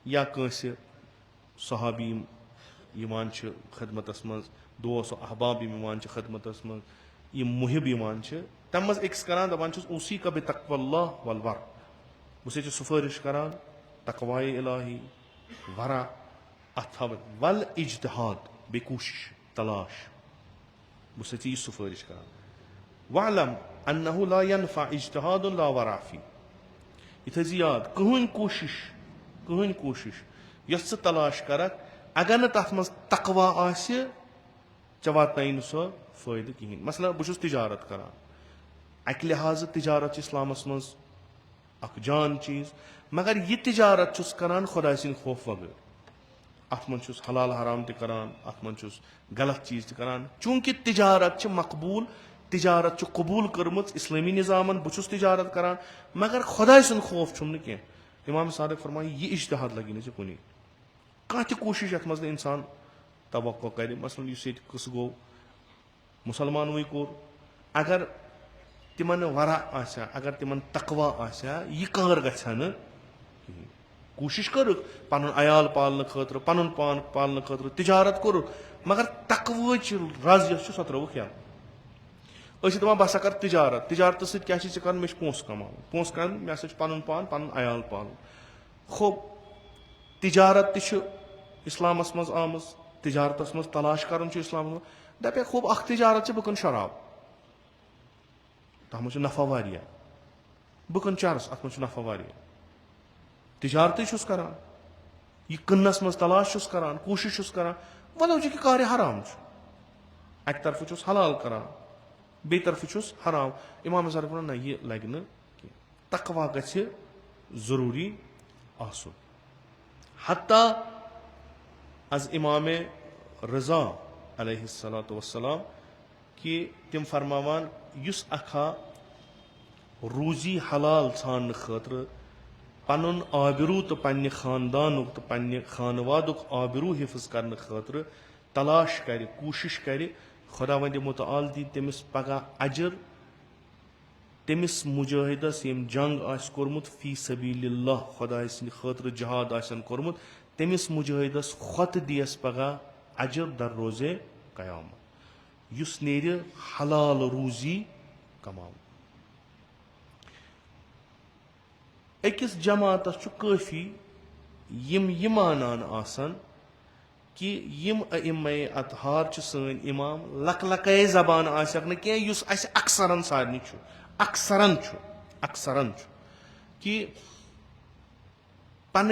या कंसे सहाबी यमान खदमतस मज दोस्त अहबाब यमान खदमतस मज यम मुहिब यमान तम मज अक्स करान दपान उसी का बेतक़वल्लाह वल वर बस सुफारिश करान तकवाए इलाही वरा अथव वल इज्तिहाद बेकोशिश तलाश बस सुफारिश करान वालम अन्नहु ला यनफा इज्तिहाद ला वरा फी ये याद कहन कोशिश यस तलाश करक अगर न तथ मज तकवा आसे चे वातन सो फायदे कहें मसला बहुत तिजारत करान अक लिहाज तिजारत इस्लामस मज अख जान चीज मगर यह तिजारत करान खुदा सिंद खौफ वगैर अत मन हलाल हराम तरान अत मन गलत चीज तरान चूंकि तिजारत मकबूल तिजारत कबूल कर्मुत इस्लामी निज़ामन बहुत तिजारत करान मगर खुदा सिंद खौफ कह इमाम सादिक फरमाए यह इज्तिहाद लगी ना कुन कह कोशिश अत मज इंसान तवक्को कर मसलन कस गो मुसलमान वही कोर अगर तिमन वरा आसा अगर तिमन तकवा आसा यह कर गछा न कोशिश कर पन अयाल पालन खतर पन पान पालन खतर तिजारत कोर मगर तकवच रज यस सो त्रोक क्या दपान बह कर तिजारत तिजारत सत्या कर मे पोस कमा मे हसा पन पान पन अयाल पालन खो तिजारत इस्लामस मज आमज तिजारतस मज तलाश कर इस्लाम दपे खूब अख तिजारत बह शराब तथ मज नफा वारिया बह चरस अत मज नफा वारिया तिजारत करान यह कन्नस मज तलाश करान कोशिश करान वो कि कार हराम अक तरफ हलाल करान बे तरफ हराम इमाम ज़ाहब ना यह लगे न तकवा गछ जरूरी आसुन हत्ता अज इमाम रज़ा अलैहिस्सलातु वस्सलाम कि तिम फरमावान युस अखा रूजी हलाल छान खतर पनुन आबिरू तो पन्ने खानदानुक तो पन्ने खानवादुक आबिरू हिफ्ज करने खतर तलाश कर कोशिश कर खुदावंद मुतआल दी तमिस पगह अजर तमिस मुजाहिदस यम जंग आस कोरमुत फी सबीलिल्लाह खुदा सिंद खतर जहाद आसन कोरमुत तमिस मुजाहिदस खत दियस पगह अजर दर रोजे कयामत युस नेर हलाल रूजी कमाव अकिस जमातस काफी यम यमानान आसन कि यम अइम्मे अतहार सन इमाम लक जबान आसक न कह अक्सरन सारनी अक्सरन कि पन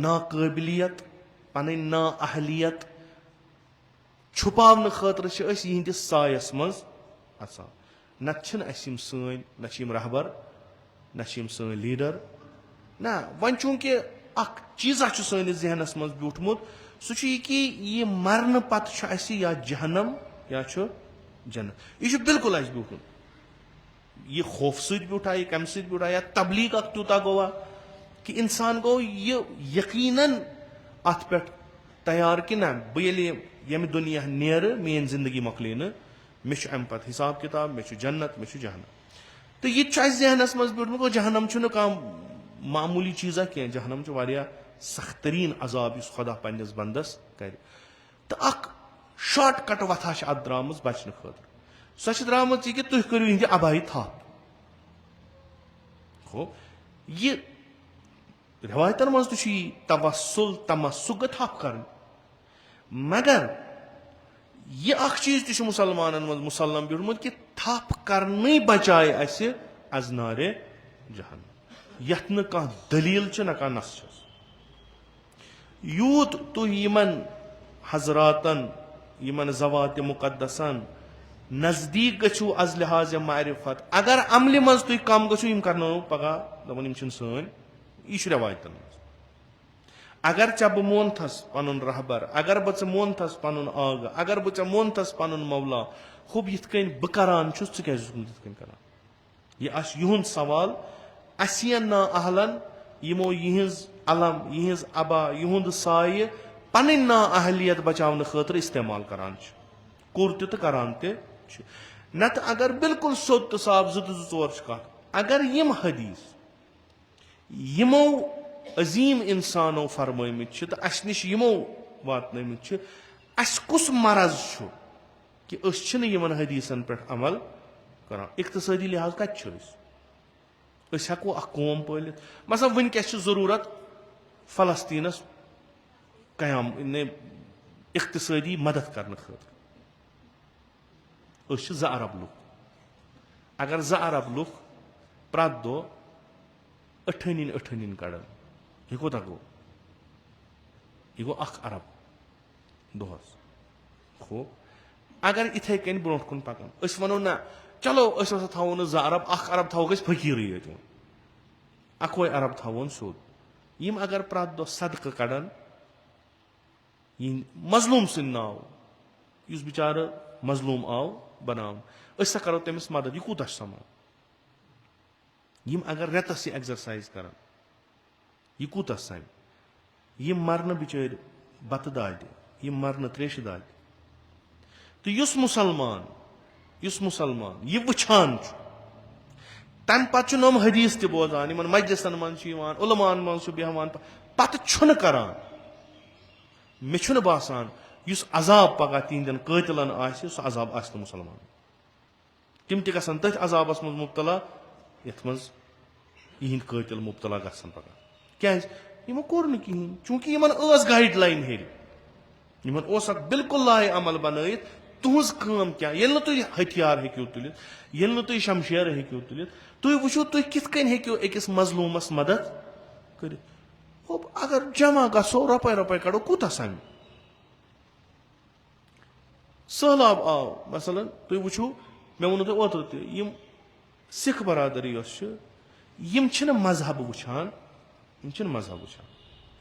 नाकाबिलियत पन नाअहलियत छुपावन खतर यहंदिस सायस मज असान नम सन न रहबर न सन लीडर ना वन चूंकि अख चीजा सैनिस जहनस मज ब्यूठमुत सह कि यह मरन पत या जहनम या जन्नत यह बिल्कुल ब्यूठन यह खौफ सत ब्यूठा यह कम सत ब्यूठा या तबलीग त्यूता गोवा कि इंसान गो यह यकीनन अत पे तैयार कि ना बह ये दुनिया नेर मेन जिंदगी मकले मे अम पे हिसाब किताब मे जन्नत मे जहनम तो यह जहनस मज ब्यूठमुत गो जहनम मामूली चीज़ा कह जहनम सख्त तरीन अजाब खुदा पन्नस बंदस कर तो अख शॉर्ट कट वथा अत द्राम बचन खतर सो द्राम कि तुम करू इहंदि अबाई थप हो ये रिवायतन मज तवस्सुल तमस्सुक थप कर मगर यह अख चीज मुसलमान मज मुसल्लम बिठमुत कि थप करने बचाए असे अजनारे जहन्नम यथ न कह दलील न कह नस यूत तुम यमन हजरातन यमन ज़वात मुकद्दसन नजदीक गु अज लिहाज मारिफत अगर अमल मज तुम कम गु कर पगह दपान सन यह रिवायतन मज अगर चे बह मोनथस पन रहबर अगर बह मोनथस पन आग अगर बह मोनथस पन मौला हुब यिथ कन बह करान कर यह युंद सवाल असियन ना अहलन यमो यिहज अलम यिहज अबा युंद साय पन ना अहलियत बचावन खतर इस्तेमाल करान कुर तो करान नत अगर बिल्कुल सोद तो साफ जोर कत अगर यम हदीस यमो अजीम इंसानो फरमामित तो अस नश यमो वातनमित अस कुस मरज कि यमन हदीसन पे अमल करान इख्तिसादी लिहाज कत हेको अख कौम पालित मसलन वनकस जरूरत फलस्तीनस कयाम इख्तिसादी मदद करने खतर ज़ अरब लुक अगर ज़ अरब लुक प्रत दह अठन कड़न यह कोता गो यह गो अख अरब दोहस खो अगर इथे कन ब्रो कुन पकान वनो ना चलो थो ज़ अरब अख अरब थो फकीर ये अखोई अरब थोन सोद यम अगर प्रत दह सदक़ कड़न मजलूम सिंद नाव इस बिचार मजलूम आव बनाव सा करो तमिस मदद यह कूत समान यम अगर रेतस एक्सरसाइज कर यह कूत सम यम मरन बिचार बत दाद यम मरन त्रेश दाद तो युस मुसलमान यह वुछान तम पे नम हदीस त बोजान इन मजलिसन मज उलमान मज बेहवान पत करान मे बासान युस अजाब पगह तिहंदन कातिलन सह अजाब आस मुसलमान तिम तथ तथ अजाबस मज मुब्तला यथ मज इहंद कातिल मुब्तला गसन पगह क्या यमो कोर न कहें चूंकि यमन गाइड लाइन हेर यमन बिल्कुल लाए अमल बनत तुहज काम क्या ये तुम हथियार हेको तुलित ये तुम शमशेर हेको तुलित तुम वो तुम कित कन हेको अकिस मजलूमस मदद कर अगर जमा गो रुपये रुपये कड़ो कूत सम सहलाब आव मसलन तुम वो मे वो तुम ओतर तम सिख बरादरी यम मजहब वुछान मजहब वुछान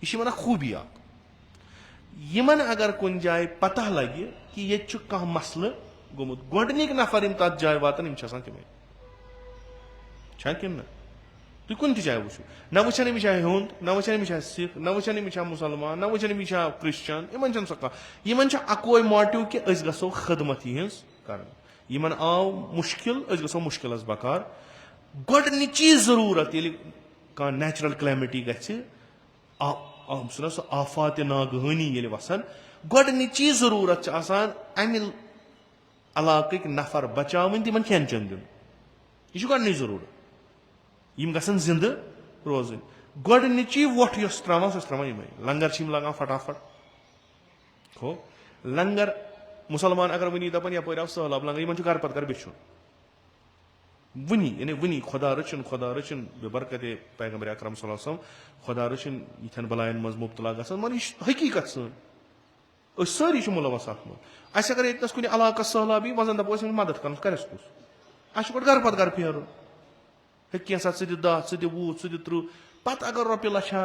यह वन खूबी यमन अगर कुन जाए पता लगे कि ये कह मसल गोमुत गोडनिक नफर यम तथ जाए वातन तमें किन तुम कुन जाए वो न वुचन अमिस हिंद न वुचन अमिस सिख न वुचन अमिस मुसलमान न वुचन अमिस क्रिश्चन इन सह कह इन अकोई मोटिव कि गो खदमत यहज कर इन आव मुश्किल गो मुश्किल बकार गोडनिची जरूरत ये कह नेचुरल क्लैमिटी गि सह आफात नागहानी ये वसान गोडनिची जरूरत अमि इलाक नफर बचावन तिमन खेन चन दिन यह गोडनिच जरूरत यम गसन जिंद रोजन गोडनिची वोट यस त्रावान सह त्रावान यमे लंगर लगान फटाफट हो लंगर मुसलमान अगर वनी दपन यप आव सहलाब लंगर इन घर पत कर बिछुन वनी यानी वनी खुदा रचन बेबरकत पैगम्बर अकरम सल्लल्लाहु अलैहि वसल्लम खुदा रचन इथन बलायन मज मुब्तला गसन मन हकीकत सन सारी मुलवस अत मज अगर ये कुछ इलाक सहलाबी वजन दपो मदद कर करस कुस अ घर पत घर फेर हे सा दह द 20 द 30 पत अगर रुपये लछा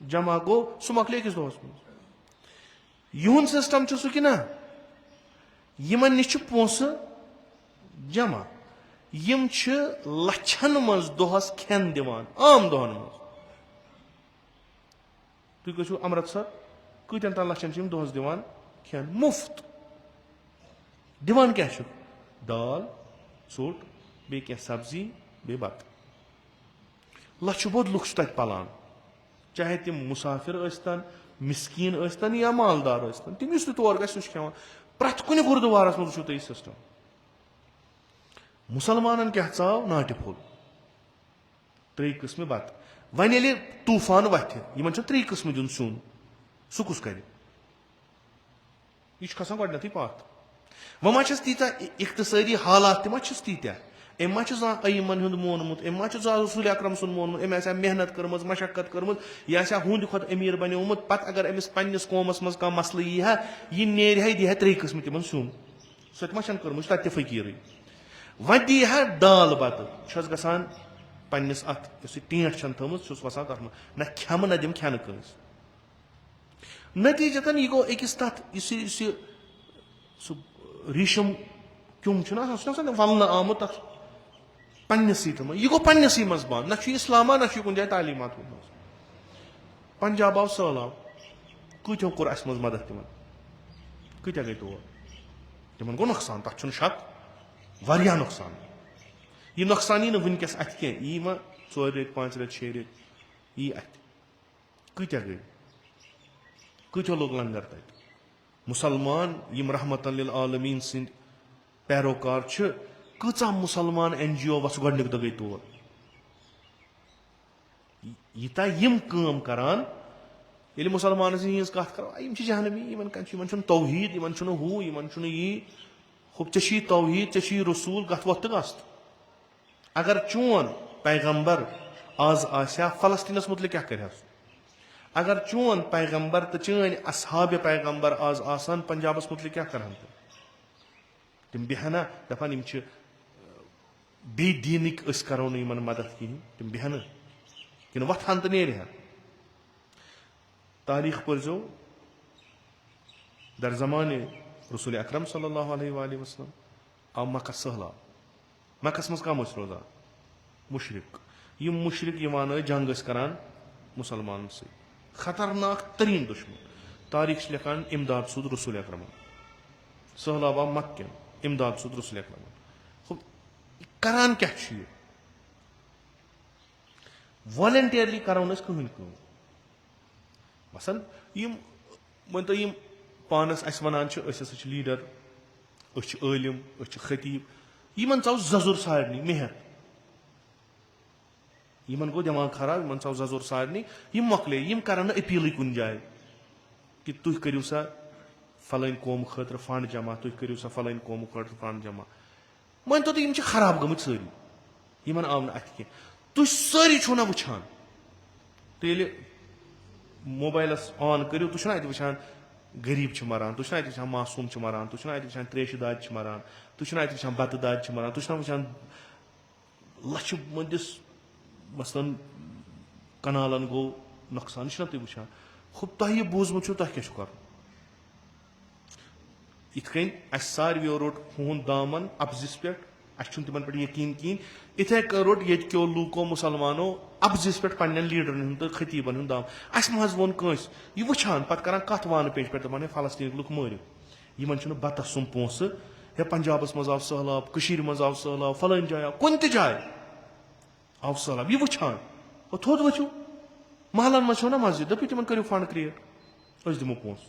जमा गो सह मकल अकिस दोहस मज युन सिस्टम सह कि ना यमन निश पोस जमा यम लछन मज दोहस खेन दिवान आम दोहन मज तुम गो अमृतसर कतन तन लछन दोहस दिवान खेन मुफ्त दिवान क्या दाल सोट बे सब्जी बे बत लछ बोद लुक तथ पलान चाहे तिम मुसाफिर यस्तन मिस्कीन यस्तन या मालदार यस्तन तिम तौर गि खेवान प्रत कुन गुरुद्वारस मज तुम सिस्टम मुसलमानन क्या चाव नाटि फुल 3 किस्म बत वन ये तूफान वथ इन 3 किस्म दिन सुन सह कुस कर यह खसान गथी पात वह तीत इख्तसारी हालात तीत अम अयमन हुंद मोनमुत अम रसूल अकरम सुन मोनमुत अम आसा मेहनत कर्म मशक्कत कर्म यह आसा हुंद खुद अमीर बनेमुत पत अगर अमिस पन्निस कौमस मज कह मसल यह नेर दिह 3 किस्म तिमन सुन सो कर्म तत फकीर वह दिह दाल बत गसान पन्निस अत टेंट थमुत वसान तथ न खम न दिम खन कंस नतीजतन यह गो अकिस तथ रेशम क्युम वलन आमुत पन्निस यह गो पन्निस मज बंद न इस्लामा न कुन जाए तालीमात पंजाब आव सैलाब कत्यो कोर अस मज मदद तिमन कत्या गई तौर तिमन गो नुकसान तथ शक वारिया नुकसान यह नुकसान यी वनकस अत कह यी मा 4 रेत 5 रेत 6 रेत यी अत कत्या गई कत्यो लोग लंगर तत मुसलमान यम रहमतन लिल आलमीन सिंद पैरोकार कचा मुसलमान NGO वस गड गई तौर यूता यम काम करान ये मुसलमान हज कत कर जहनमी इन तौहीद इन हू इन यी ची तौहीद ची रसूल गत वत गस्त अगर चोन पैगम्बर आज आसा फलस्तीनस मुतलिक क्या कर अगर चोन पैगम्बर तो चन असहाब पैगम्बर आज आसान पंजाबस मुतलिक क्या कर तिम बेहना दपान बे दीनिक करो इन मदद कहें तिम बेहन कि वथान तो नेरहन तारीख पर्जो दर जमाने रसूल अकरम सल्लल्लाहु अलैहि वसल्लम आव मक्का सहलाब मक्कस मज कम रोजान मुशरिक यम मुशरिक जंग करान मुसलमान से खतरनाक तरीन दुश्मन तारीख लिखान इमदाद सूद रसूल अकरम सहलाब आव मक्कन इमदाद सूद रसूल अकरम करान क्या वॉलंटियरली करो कहीं मसन वन तो पानस अस वन लीडर आलिम खतीब इन चाव जजुर सारनी मेहर इन गो दिमाग खराब इन चाव जजुर सारनी मकले कर अपील कुन जाए कि तुम करो सा फलान कौम खतर फंड जमा तुम करो सा फलान कौम खतर फंड जमा मन तो खराब गमत सारी इन आव अत कह तुम सारी छो ना वुचान तो मोबाइलस ऑन करो तुम अत वुचान गरीब मरान तुम अत वुचान मासूम मरान तुम अत वुचान त्रेश दाद मरान तुम अत वुचान बत दाद मरान तुम वुचान लछ मदिस मसलन कनालन गो नुकसान तुम वुचान खुद तुह यह बूजमुत तुह क्या कर इत सारवो रोट हुंद दामन अफजिस पे तिम पे यकीन कहें इथे रोट ये लूको मुसलमानो अफजिस पे पन्न लीडरन तो खतीबन हूं दाम अस मज वो कंस यह वुचान पे कर कत वान पेश पे दपान फलस्तीन लुक मारो इन बतस सुम पोस हे पंजाबस मज आव सहलाब मज आव सहलाब फलान जाए कुन जाए आव सहलाब यह वुचान थोद वो महलन मो ना मस्जिद दपू तिम करो फंड क्रिएट दिमो पोस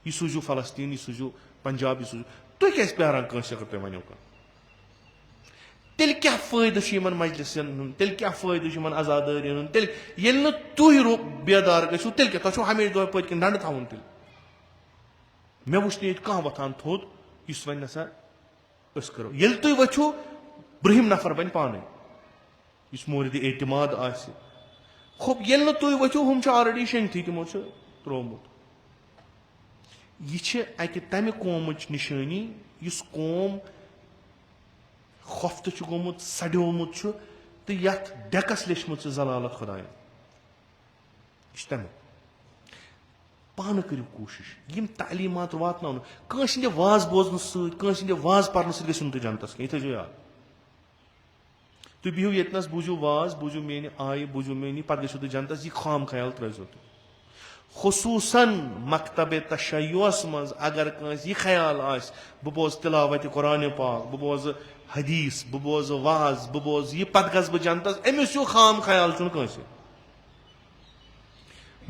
यह सूझू फलस्तीन यह सूझू पंजाब यह सूझू तुम क्या प्यारान कंस अगर तुम वो कह तेल क्या फायदे मजलिसन तेल क्या फायदे अजादारियन तेल ये तुह बेदार गो तेल क्या तुम हमेशा दह पत डंड थवन तेल मे वुच ये कह वथान थोद इस वन नसा करो ये तुम वो ब्रहिम नफर बन पान इस मोरिद एतमाद आस खुब ये तुम वो हम ऑलरेडी शंगथी तमो त्रोमुत यह अकि तमि कौमच निशानी इस कौम खफ्त गोमुत सड्योमुत तो यथ डेकस लेचमुत जलालत खुदायन यह तमिक पान करो कोशिश यम तालीमात वातन कंस वाज बोजन कंस वाज पर्न सत गो तुम जनतस कह थो याद तुम बिहू येतनस बूझू वाज बूझू मेन आय बूझू मेनी पे गो तुम जनतस यह खाम ख्याल त्रो तुम खुसूसन मकतब तशय्युस मज अगर कंस यह ख्याल आस बह बोज तिलावत कुरान पाक बह बोज हदीस बह बोज वाज बह बोज यह पत गस बह जनतस अमिस खाम ख्याल कंस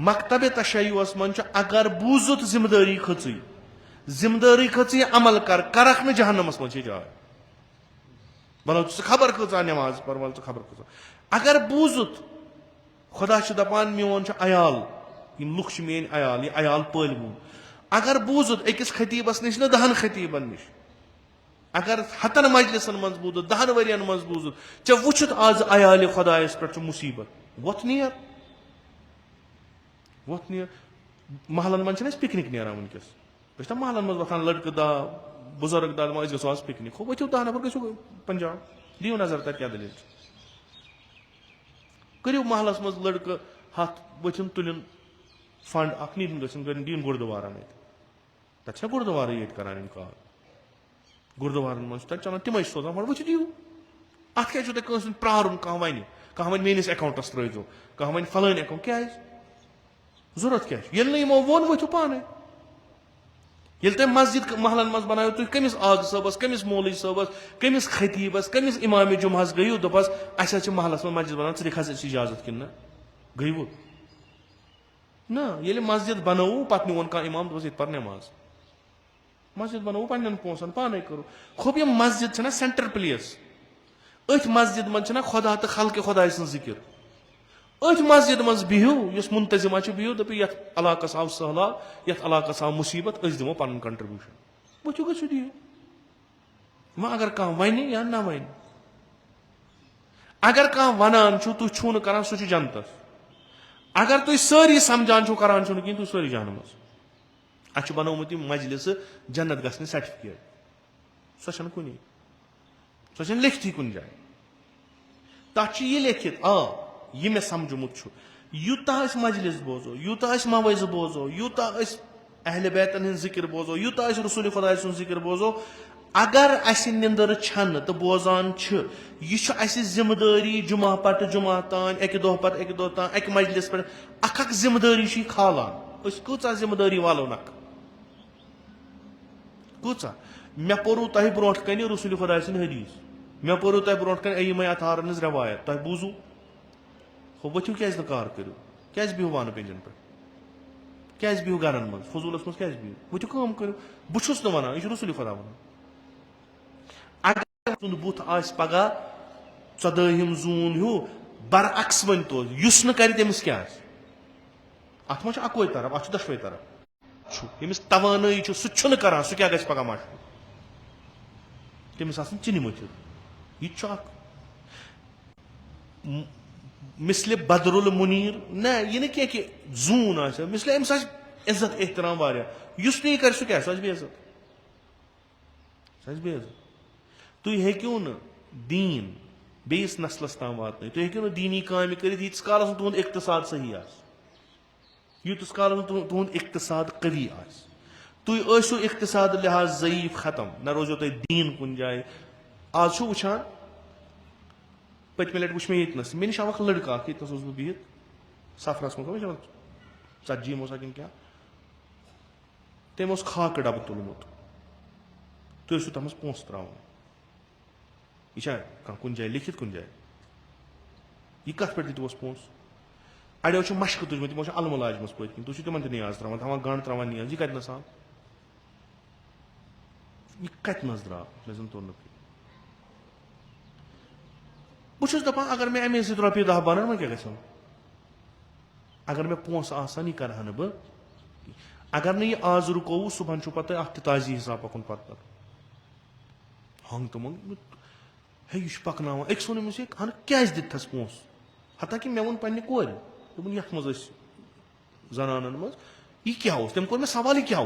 मकतब तशय्युस मज अगर बूजुत जिम्मेदारी खच अमल कर करख न जहन्नमस मज जाए बलो खबर कचा नमाज पर वल खबर कचा अगर बूजुत खुदा दपान मोन अयाल लुख मेन अयाल यह अयाल पलमू अगर बूजुत अकिस खतीबस नश न 10 खतीबन निश अगर 100 मजलिसन मज बूजुत 10 वरियन मज बूजुत चे वुचत आज अयाल खुदायस पे मुसीबत वोत नियर महलन मन पिकनिक नेरान वनकस महलन मज वथान लड़कि दा बुजुर्ग दा गो आज पिकनिक हो वो 10 नफर गो पंजाब दियो नजर तक क्या दलील करो महलस मज लड़कि हथ वथिन तुलिन फंड अख नीन दीन गुरुद्वारा तथा गुरुद्वारा ये करान कह गुरुद्वारन मन चलान तमें सोजान वो दियो अत क्या प्रारुन कह वन मेनिस अकाउंटस त्रो कह वन फलान अकाउंट क्या जरूरत क्या यमो वो वो पाने ये तुम मस्जिद महलन मज बनायो तुम कमिस आग सबस कमिस मौलवी सबस कमिस खतीबस कमिस इमाम जुमहस गयु दोपस अस महलस में मस्जिद बना थे खस इजाजत कि गयु ना ये मस्जिद बनवू पे मोन कह इमाम दोस पर नमाज मस्जिद बनवू पन्न पोसन पाने करो खूब यह मस्जिद ना सेंटर प्लेस अथ मस्जिद मन खुदा तो खल्क खुदा सं जिक्र अथ मस्जिद मज बिहू इस मुंतजिमा बिहू दप ये इलाकस आव सहलाब ये इलाकस आव मुसीबत दिमो पन कंट्रीब्यूशन वो गो दियो वह अगर कह वन या ना वन अगर कह वनान तुम छू कर सह जनतस अगर तुम सारी समझान करान कहीं तुम सारी जहनमस अ बनोमुत मजलिस जन्नत गि सर्टिफिकेट सह कुन सह लिखित कुन जाए तथ यह लिखित यह मे समझमुत यूता मजलिस बोजो यूता मवज़ बोजो यूता अहल बैतन हज जिक्र बोजो यूता रसूल खुदा सुन जिक्र बोजो अगर अस निंदर छन तो बोजान यह जिम्मेदारी जुमा पट जुमा तान एक दह पट एक दह तान एक मजलिस पे अख जिम्मेदारी खालान कूचा जिम्मेदारी वालो नक कूचा मे पोरू तह ब्रो कन रसूल खुदा सुन हदीस मे पोरू तह ब्रो कन अयम अतारन रवायत तह बूजू हो वो क्या कार करो क्या बिहू वान पेंजन पे क्या बिहू गरन मज फजूलस मज क्या बिहू वो कम करो बहुत वन यह रसूल खुदा वन अगर तुंद बुत पगह 14 जून हूँ बरअक्स वन तो कर तमिस क्या अत मा अकोई तरफ अत दशवे तरफ यमिस तवानी सह करान सह क्या गह पगह मशहूर तमिस चिन मथित यह मिसले बदरुल मुनीर न यह ना कि जून मिसले अम्स इज्जत एहतराम वारिया नहीं कर क्या सह बेइज्जत तुम हेक्यू न दीन बेस नस्लस ताम वातन तुम हेक्यू न दीनी काम कर यीतिस कालस तुंद इक्तसाद सही यूतिस कालस तुंद इक्तसाद कवी तुम इक्तसाद लिहाज ज़ईफ खत्म न रोजो तुम दीन कुन जाए आज वुचान पतमे लट वो मे ये मे निश आव लड़का ये बिहित सफरस मज 40 कि क्या तम खाक डब तुलमुत तुम तथ पोस त्रावन यह कुन जाए लिखित कुन जाए यह कत पे दितोस पोस अड़ो मशक तुजम तमो अलम लाजम पत तुम तिमन नियाज त्रावान थवान गंड त्रावान नियाज यह कत आव यह कत द्राव मे जन तोर नफी बहुत दपान अगर मे अमे सत रपये 10 बन क्या गो अगर मे पोस आसान यह कर बह अगर न यह आज रुको सुबह पे अत ताजी हिसाब पकुन पे हंग तो मंग हे यह पकना अक्स वो अन क्या दिथस पोस हता कि मे वो पे कोर दोपन ये मज जनानन मज यह क्या तम कोर मे सवाल यह क्या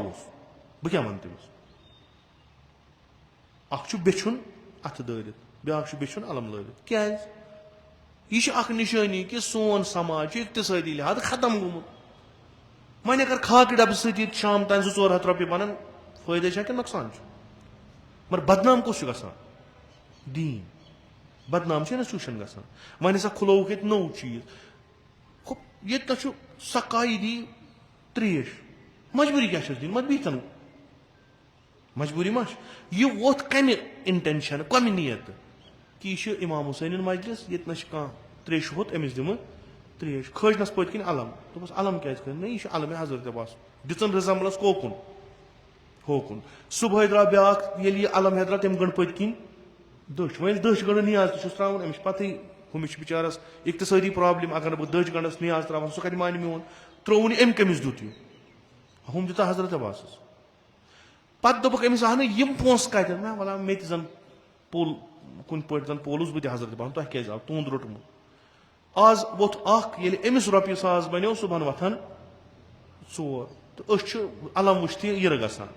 बह क्या वन तमिस अख बेछुन अथ दारित ब्या बेछुन अलम लवित क्या यह निशानी कि सोन समाज इक्तसादी लिहाज खत्म गोमुत वन अगर खाक डब सत शाम तान 2-4 रपये बन फायदे कि नुकसान मगर बदनाम कस ग दीन बदनाम इंस्टीट्यूशन ग वन हसा खुलोक ये नौ चीज ये सकाई दी त्रेश मजबूरी क्या दिन मत बीतन मजबूरी मा यह वोत कम इंटेंशन कम नीयत कि यह इमाम हुसैन मजलिस ये कह त्रेश वोत अमिस दिम त्रेश खजनस पत किन अलम दोपस अलम क्या कर यह अलम हजरत अब्बास दिचन रिजम्बलस कोकुन होकुन सुबह द्रा ब्या अलम हेद्रा तम गंड पत किन दच वह दच गंढ नियाज त्रावन अमिस पत हमिस बिचारस इक्तसादी प्रॉब्लम अगर बह दच गंढस नियाज त्रावन सह कत मान मोन त्रोवन अम कमिस दुत हम दिता हजरत अब्बास पत दोपक अमिस अहन यम पोस कत ना वला मे तन पोल कुन पट जन पोलुस बह हजरत अब्बास तुह क्या तुंद रोटमुत आज वोथ अमिस रोपये सास बनो सुबह वथन चोर तो अलम वुश्त यह गसान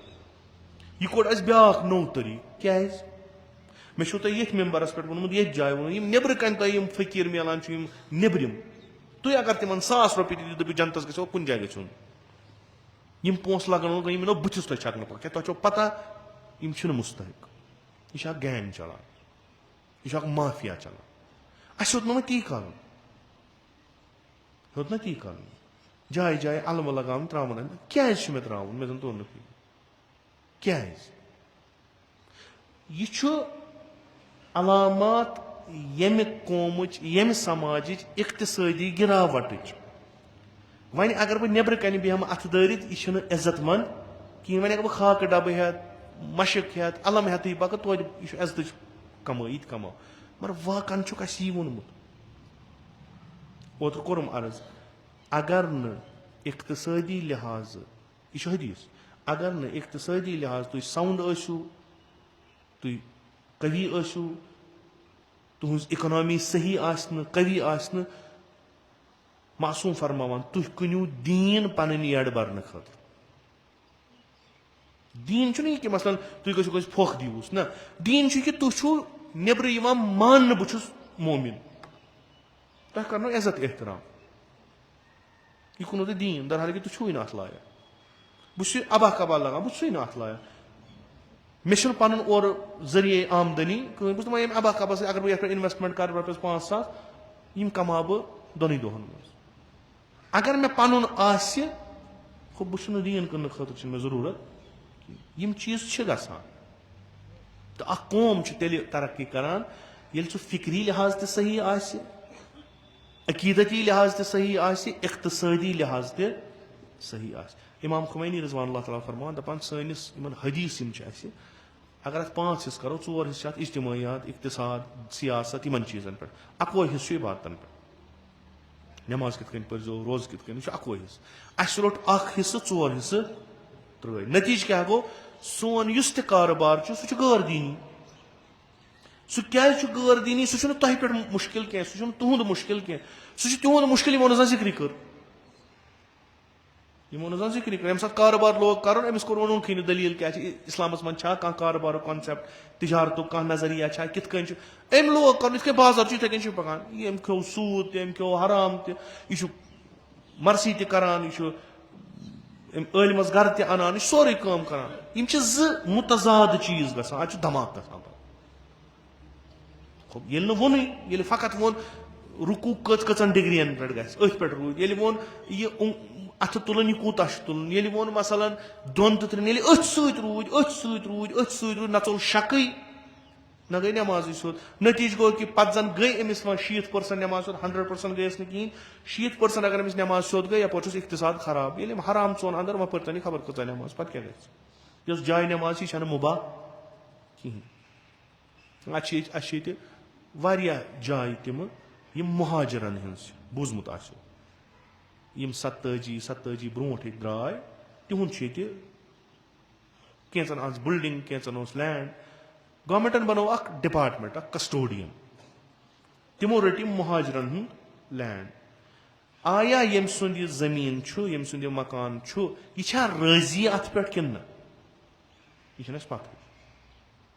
यह कोड़ अस ब्या नौ तरीक क्या मे ये मेम्बरस पे वोनमुत ये जाय वो नबर कन तुम फकीर मिलान नबरम तुम अगर तिम 100 रुपये दपो जनतस गो कुन जाय गो यम पोस लगन यम बुथिस तुम छकन क्या तुम पता यम मुस्तक यह गैंग चलान यह माफिया चलान अस ना ती कर ना ती कर जाय जाय अलम लगान त्रावन क्या मे त्रावन मे तो क्या यह अलामात यम कौमच यम समाज इक्तसादी गिरावट वन अगर बह नबर कन बेहम अथ दारित यह इज्जतमंद कहीं वन अगर बह खाक डब हेत मशक हेत अलम हेत पक तो यह इज्जत कमाई कमाओ मगर वाकन यह वोनमुत ओत्र कोरम अर्ज अगर न इक्तसादी लिहाज यह हदीस अगर न इक्तसादी लिहाज तुम साउंड आसू तुम कवि आसू तुहज इकोनॉमी सही आसन कवि आसन मासूम फरमावान तुह कुनियो दीन पन एड भरने खतर दीन यह कि मसलन तुम गो फोख दीवूस ना दीन कि तुम नबर मान बहुत मोमिन तुम कर इज्जत एहतराम यह कुनो दीन दरहाल कि तुम ना अत लाया बह अबा कबा लगान बह ना अत लाया मे पन और जरिए आमदनी बस दपान अबा कबा अगर बह ये इन्वेस्टमेंट कर रुपये 5,000 यम कमा बह दोन दोहन मज अगर मे पन बह दीन करने खतर मे जरूरत यम चीज गसान तो कौम तेल तरक्की करान ये फिक्री लिहाज ते सही अकीदती लिहाज ते सही इक्तसादी लिहाज ते सही इमाम खुमैनी रज़वान अल्लाह तआला फरमान दपान सनिस हदीस अगर अत 5 हिस्स करो 4 हिस्स इज्तिमायात इक्तिसाद सियासत इन चीज़न पे 1 हिस्स इबादतन पे नमाज कित पो रोज कित 1 हिस्स अस रोट 1 हिस्स 4 हिस्स त्रे नतीज क्या गो सोन युस ते कारोबार सह गैर दीनी सह क्या गैर दीनी सह तुह पे मुश्किल क्या सह तुंद मुश्किल क्या सह तुंद मुश्किल यमो जिक्र कर यमो जिक्र कर यम कारोबार लोग कर अमिस कोर वोन खी दलील क्या इस्लामस मन कह कारोबार कॉन्सेप्ट तिजारत कह नजरिया कित अम लोग कर इथ बाजार इथे कन पकान यम खो सूद यम खो हराम तह मरसी तरान इलमस घर तनान सोरे काम करान यम मुतजाद चीज गसान अत धमाक गसान ये वोन ये फकत वोन रुकू कचन डिग्रियन पे गथ पे रूद ये वोन यह अथ तुलन यह कूता तुलन ये वोन मसलन दोन तो त्रेन अथ सूद नोल शक न गई नमाज सोद नतीज गो कि पे जन गई अमिस 60% नमाज सोद 100% गई कहीं 60% अगर अमिस नमाज सोद गई यप इक्तिसाद खराब ये हराम चोन अंदर वह पे खबर कत नमाज पे क्या गई जाय नमाज यह मुबाह कहीं अत वारिया जाय तिम यम मुहाजिरन हज बूजमुत यम 27 ब्रोट द्राय तिहुंद कैंचन आज बिल्डिंग कैंचन लैंड गवर्नमेंटन बनो डिपार्टमेंट कस्टोडियन तिमो रट मुहाजिरन हूं लैंड आया यम सुंद यह जमीन यम सुंद यह मकान यह राजी अत पे कि यह पता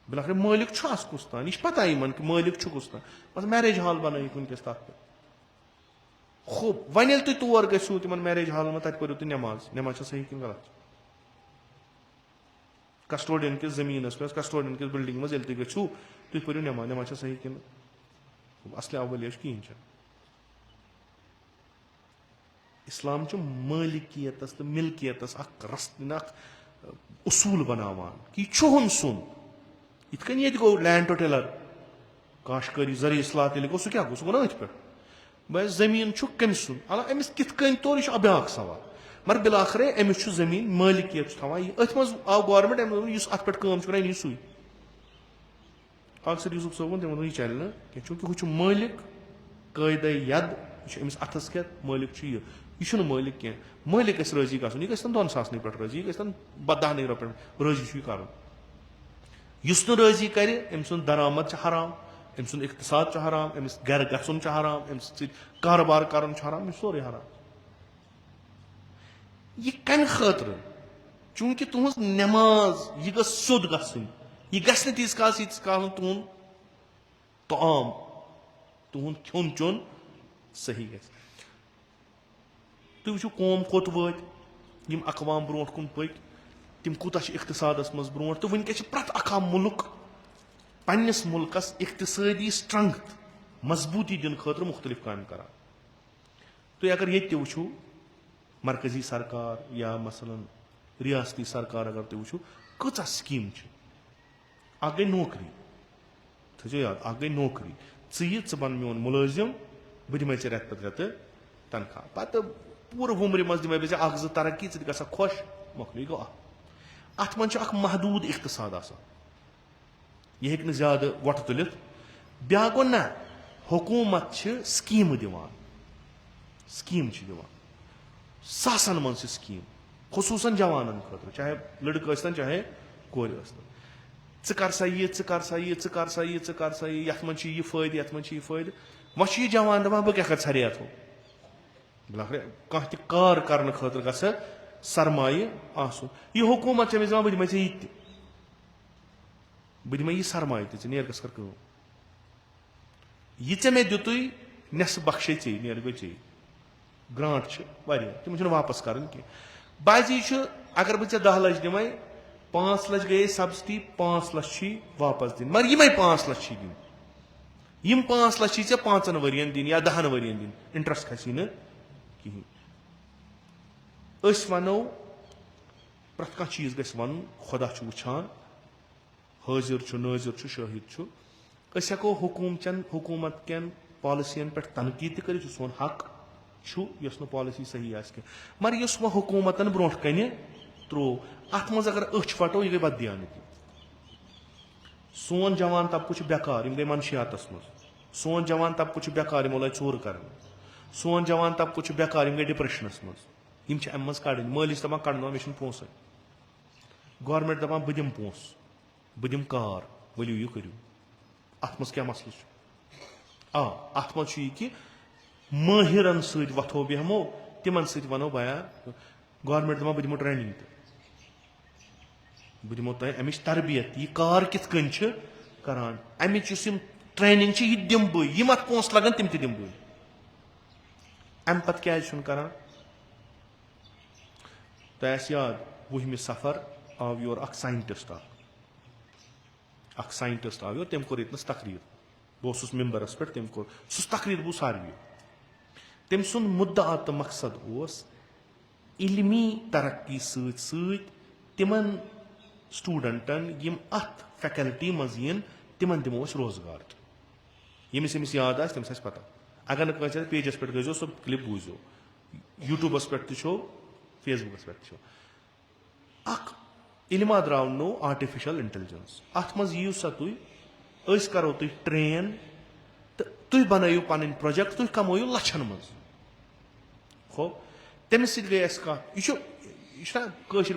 बिलाखिर मालिक कुस तान यह पता इन कि मालिक कुस तान बस मैरिज हॉल बन वनकस तथ पे खूब वन तुम तौर गो तिम मैरिज हॉल में तब पो नमाज सही कि गलत कस्टोडियन किस जमीन पे कस्टोडियन किस बिल्डिंग में तुम गो तुम पो नमाज सही कि असले अवलिया कहें इस्लाम मालिकियतस तो मिल्कियतस उसूल बनावान कि यह सुन इत कन ये गो लैंड टू टेलर काश्तकारी जर इसलाह तेल गो सह क्या गो सह गो अथ पे बस जमीन कमिस सुन अमिस कित तौर यह ब्या सवाल मगर बिलाखिर अमिस जमीन मालिकियत थवान अथ मज आव गवर्नमेंट अत पे कर सुई अक्सर यूसुफ सोबन तम यह चल ना चूंकि हूँ मालिक कायद यद यह अथस क्या मालिक यह मालिक कह मालिक राजी गन यह गन 2 सासन पे राजी यह गन 10 रुपये राजी कर राजी कर दरामद हराम अम सुंद इख्तिसाद हराम अमिस घर गन हराम अमिस कारोबार कर हराम यह सोरे हराम यह कम खतर चूंकि तुहस नमाज यह गोद गन यह गि तीस काल तुहद तआम तुहद खोन चोन सही ग तुम वो कौम कोत वत अकवाम ब्रो कुन पक तम कूता इख्तिसादस मज ब्रो तो वनकस प्रत अखा मुल्क पन्नस मुल्कस इख्तिसादी स्ट्रेंथ मजबूती दिन खतर मुख्तलिफ काम कर तुम अगर ये वो मरकजी सरकार या मसलन रियासती सरकार अगर तुम वो कचा स्कीम अ गई नौकरी थो याद अ गई नौकरी च बन मोन मुलाजिम बह दिमे रेत पे रेत तनख्वाह पत पूरे वुमर मज दिमे बे 1-2 तरक्की ग खुश मकली गो अत मन महदूद इख्तिसाद यह हेक ज्यादा वट तुलित ब्या गो ना हुकूमत स्कीम दिवान सासन मन स्कीम खुसूसन जवानन खतर चाहे लड़क चाहे कोर च कर सा यह च कर सा यह च कर सा यह च कर सा यह मन यह फायदे यह मन यह फायदे वह यह जवान दपान बह क्या कर सरियत हो कह कार कर खतर ग सरमाय आसुन यह हुकूमत अमिस दपान बह दिमे यह बह दिमे यह सरमाय नेर गस कर यह ऐ मे दितु नेस बख्शे ऐ नेर गो ऐ ग्रांट तम वापस कर बाजी अगर बह 10 लाख दिमे 5 लाख गए सब्सिडी 5 लाख वापस दिन मगर यम 5 लाख दिन यम 5 लाख 5 वरियन दिन या 10 वरियन दिन इंटरेस्ट खसी न कहीं वनो प्रत कह चीज गस वन खुदा वुचान हाजिर नाजिर शाहिद हेको हुकूमत कन पॉलिसियन पे तनकीद कर सोन हक यस पॉलिसी सही मगर इस वह हुकूमतन ब्रो कन त्रो अत मज अगर फटो यह गई बददियानती सोन जवान तबकु बेकार गई मनशियात मज सोन जवान तबकु बेकार लगे चोर कर सोन जवान तबकु बेकार गई डिप्रेशनस मज अम मज कड़ मालिस दपान कड़न मे पोस गवर्नमेंट दपान बह दिम पोस बह दिम कार वलियो यह करू अत मज क्या मसल अत मज यह कि माहिरन सत वथो बेहमो तिमन सत वनो बयान गवर्नमेंट दपान बह दिमो ट्रेनिंग बह दिमो तुम अमिच तरबियत यह कार कित कन करान अमिच ट्रेनिंग यह दिम बह यम अत पोस लगन तिम दिम बह अम पत क्या करान तुम याद 20 सफर आव योर साइंटिस्ट आव योर तम कोर इतनस तकरीर बह मेम्बरस पे तम कोर तकरीर बू सारवी तम सुन मुद्दा तो मकसद इल्मी तरक्की तिमन स्टूडेंटन यम अत फैकल्टी मज यन तिमन दिमो रोजगार यमिस याद तमिस पता अगर न पेजस पे गो सो क्लिप बूजो यूट्यूबस पे फेसबुकस पे इल्मा द्राव नो आर्टिफिशियल इंटेलिजेंस अत मज यू सा तुम करो तुम ट्रेन तो तुम बनू पन प्रोजेक्ट तुम कमो लछन मज हो तमिस गई कह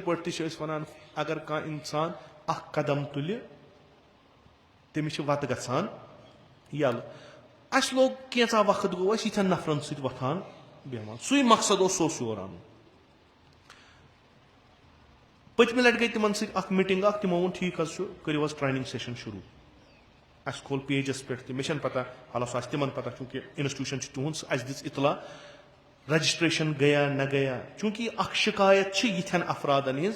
पे वन अगर कह इंसान कदम तुल तमिस वत गसान यल अस लोग कैसा वक्त गो यन नफरन सथान बेहमान सू मकसद सोस योर अन पतमे लट गई तिमन मीटिंग तमो वो ठीक करो ट्रेनिंग सेशन शुरू अस खोल पेजस पे मे पता हालास तिमन पता चूंकि इंस्टीट्यूशन तुहद अस दिस इतला रजिस्ट्रेशन गया न गया चूंकि शिकायत यन अफरादन हज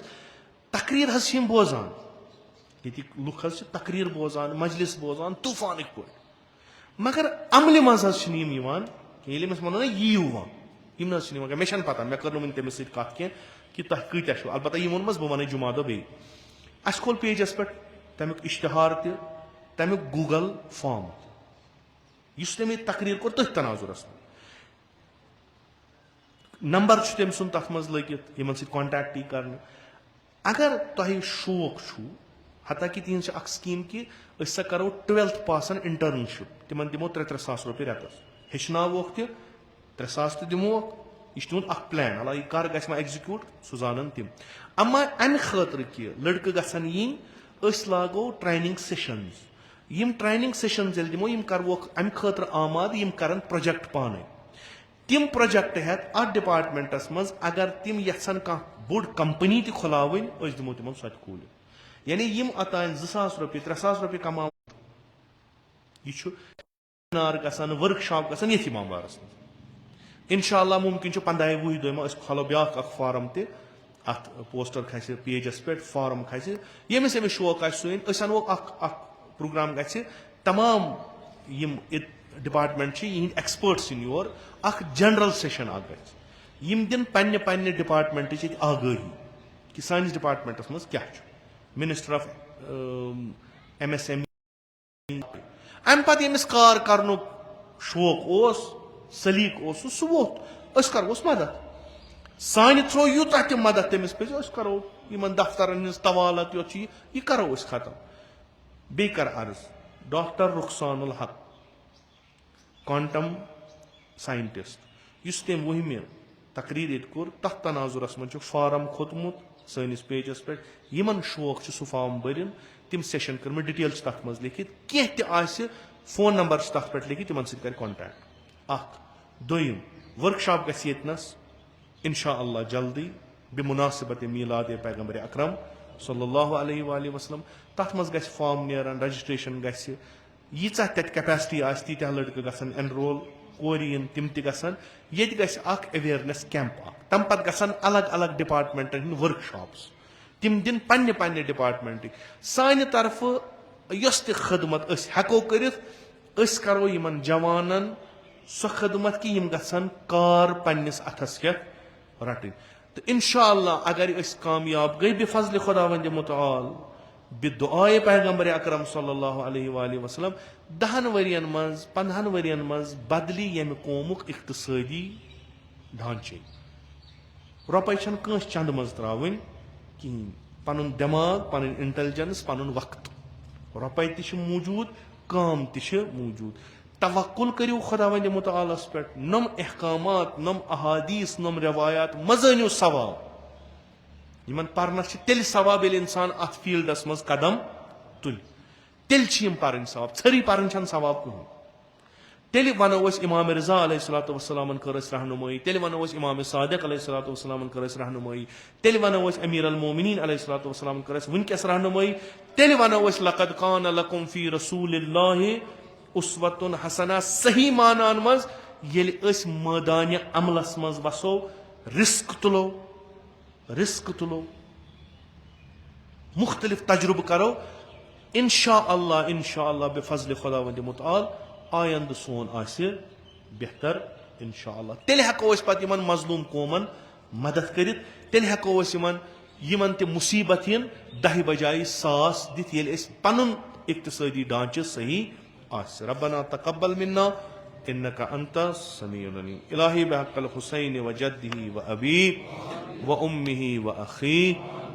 तकरीर बोजान ये लुक तकरीर बोजान मजलिस बोजान तूफान पे मगर अमल मज वनो ना यीव वन मे पता मे कर तमिस कत कि तुम कत अलबत्ता यह वोनमस बह वन जुमा दो बे अस खोल पेजस पे तमिक इश्तहार तमिक गूगल फॉर्म इस तमें तकरीर कोर तथ तनाजुरस नंबर तम सुन तथ मज लगित यमन सत कॉन्टैक्ट कर अगर तुह शौक हता कि तीन स्कीम कि सा करो 12th पासन इंटर्नशिप तिमन दिमो 3 सास रुपये रेतस हेचनवोक त 3 सास दिमोक यह तुंद प्लान अल्लाह यह कर ग एग्जीक्यूट सह जानन तिम अमा अमि खतर कि लड़के गसन yin लागो ट्रेनिंग सेशंस यम ट्रेनिंग सेशंस यदि दिमो यम करवोक अमि खतर आमाद यम करन प्रोजेक्ट पाने तिम प्रोजेक्ट हेत अत डिपार्टमेंटस मज अगर तिम यसन कह बोड़ कंपनी त खुलावन दिमो तिमन सत कूल यानी यम अतान 2000 रुपये 3000 रुपये कमा यह गसान वर्कशॉप गसान ये इमामबारस इंशाअल्लाह मुमकिन 15-20 दोह खोलो ब्या फार्म तथ पोस्टर खस पेजस पे फार्म खस यमिस अमिस शौक सुन अनो प्रोग्राम ग तमाम यम डिपार्टमेंट यह एक्सपर्ट्स इन योर जनरल सेशन यम दिन पन्ने पन्ने डिपार्टमेंट आगाही कि सानिस डिपार्टमेंटस मज क्या मिनिस्टर ऑफ MSME अम पे यमिस कार करनुक शौक सलीक सह वोत करोस मदद सान थ्रो यूत मदद तमिस पे करो इन दफ्तरन हज तवालत योत यह करो खत्म बे कर अर्ज डॉक्टर रुखसानुल हक क्वांटम साइंटिस्ट इस तम वहमे तकरीर ये कोर तथ तनाजुरस मज फार्म खोतमुत सनिस पेजस पे यमन शौक सह फार्म बरिन तिम सेशन कर डिटेल तथ मज लिखित कह तह फोन नंबर तथ पे लिखित तिमन सर कॉन्टैक्ट दोम वर्कशॉप गस इंशाअल्लाह जल्दी बेमुनासिबत मीलाद पैगम्बर अकरम सल्लल्लाहु अलैहि वसल्लम तथ मज गस फॉर्म नेरान रजिस्ट्रेशन गस यीचा तत कैपेसिटी तीत्या लड़के गसन एनरोल कोर तिम तन ये गस अवेयरनेस कैंप तम पत गसन अलग अलग डिपार्टमेंटन हंद वर्कशॉप्स तिम दिन पन्ने पन्ने डिपार्टमेंट सानि तरफ यस त खदमत हेको करित करो यमन जवानन सो खदमत कि यम गसन कार पन्निस अथस हेत रटन तो इंशाअल्लाह अगर कामयाब गई बेफजल खुदावंद मुतआल बिदुआए पैगम्बर अकरम सल्लल्लाहु अलैहि वसल्लम 10 वरियन मज 15 वरियन मज बदली यम कौमुक इक्तसादी ढांचे रुपये छन कंस चंद मज त्रावन कहीं पनुन दिमाग पनुन इंटेलिजेंस पनुन वक्त रुपये तश मौजूद काम तश मौजूद तवक्कुल करियो खुदावंद मुतआलस पे नम अहकामात नम अहादीस नम रवायात मजनियो सवाब यमन परनस तेल सवाब ये इंसान अत फील्डस मज कदम तुल तेल पर सवाब छरी पर सवाब कह तेल वनो इमाम रजा अलैहिस्सलाम कर रहनुमाई तेल वनो इमाम सादिक अलैहिस्सलाम कर रहनुमाई तेल वनो अमीर अल मोमिनीन अलैहिस्सलाम कर वनकस रहनुमाई तेल वनो लक़द कान लकुम फी रसूलिल्लाहि उस्वतुन हसना सही मानान मज येल मैदान अमलस मज वसो रिस्क तुलो मुख्तलिफ तजुर्ब करो इंशाअल्लाह बेफजल खुदावंद मुतआल आयंद सोन आसे बेहतर इंशाअल्लाह तेल हेको पत यमन मजलूम कौमन मदद करित तेल हेको यमन ते मुसीबत इन 10 बजाय 100 दित येल पनुन इक्तसादी ढांचे सही आस रब्बना तकब्बल मिन्ना इन्नका अंता समीउल अलीम इलाही बहक़्क़ल हुसैन व जद्दिही व अबी व उम्मिही व अखी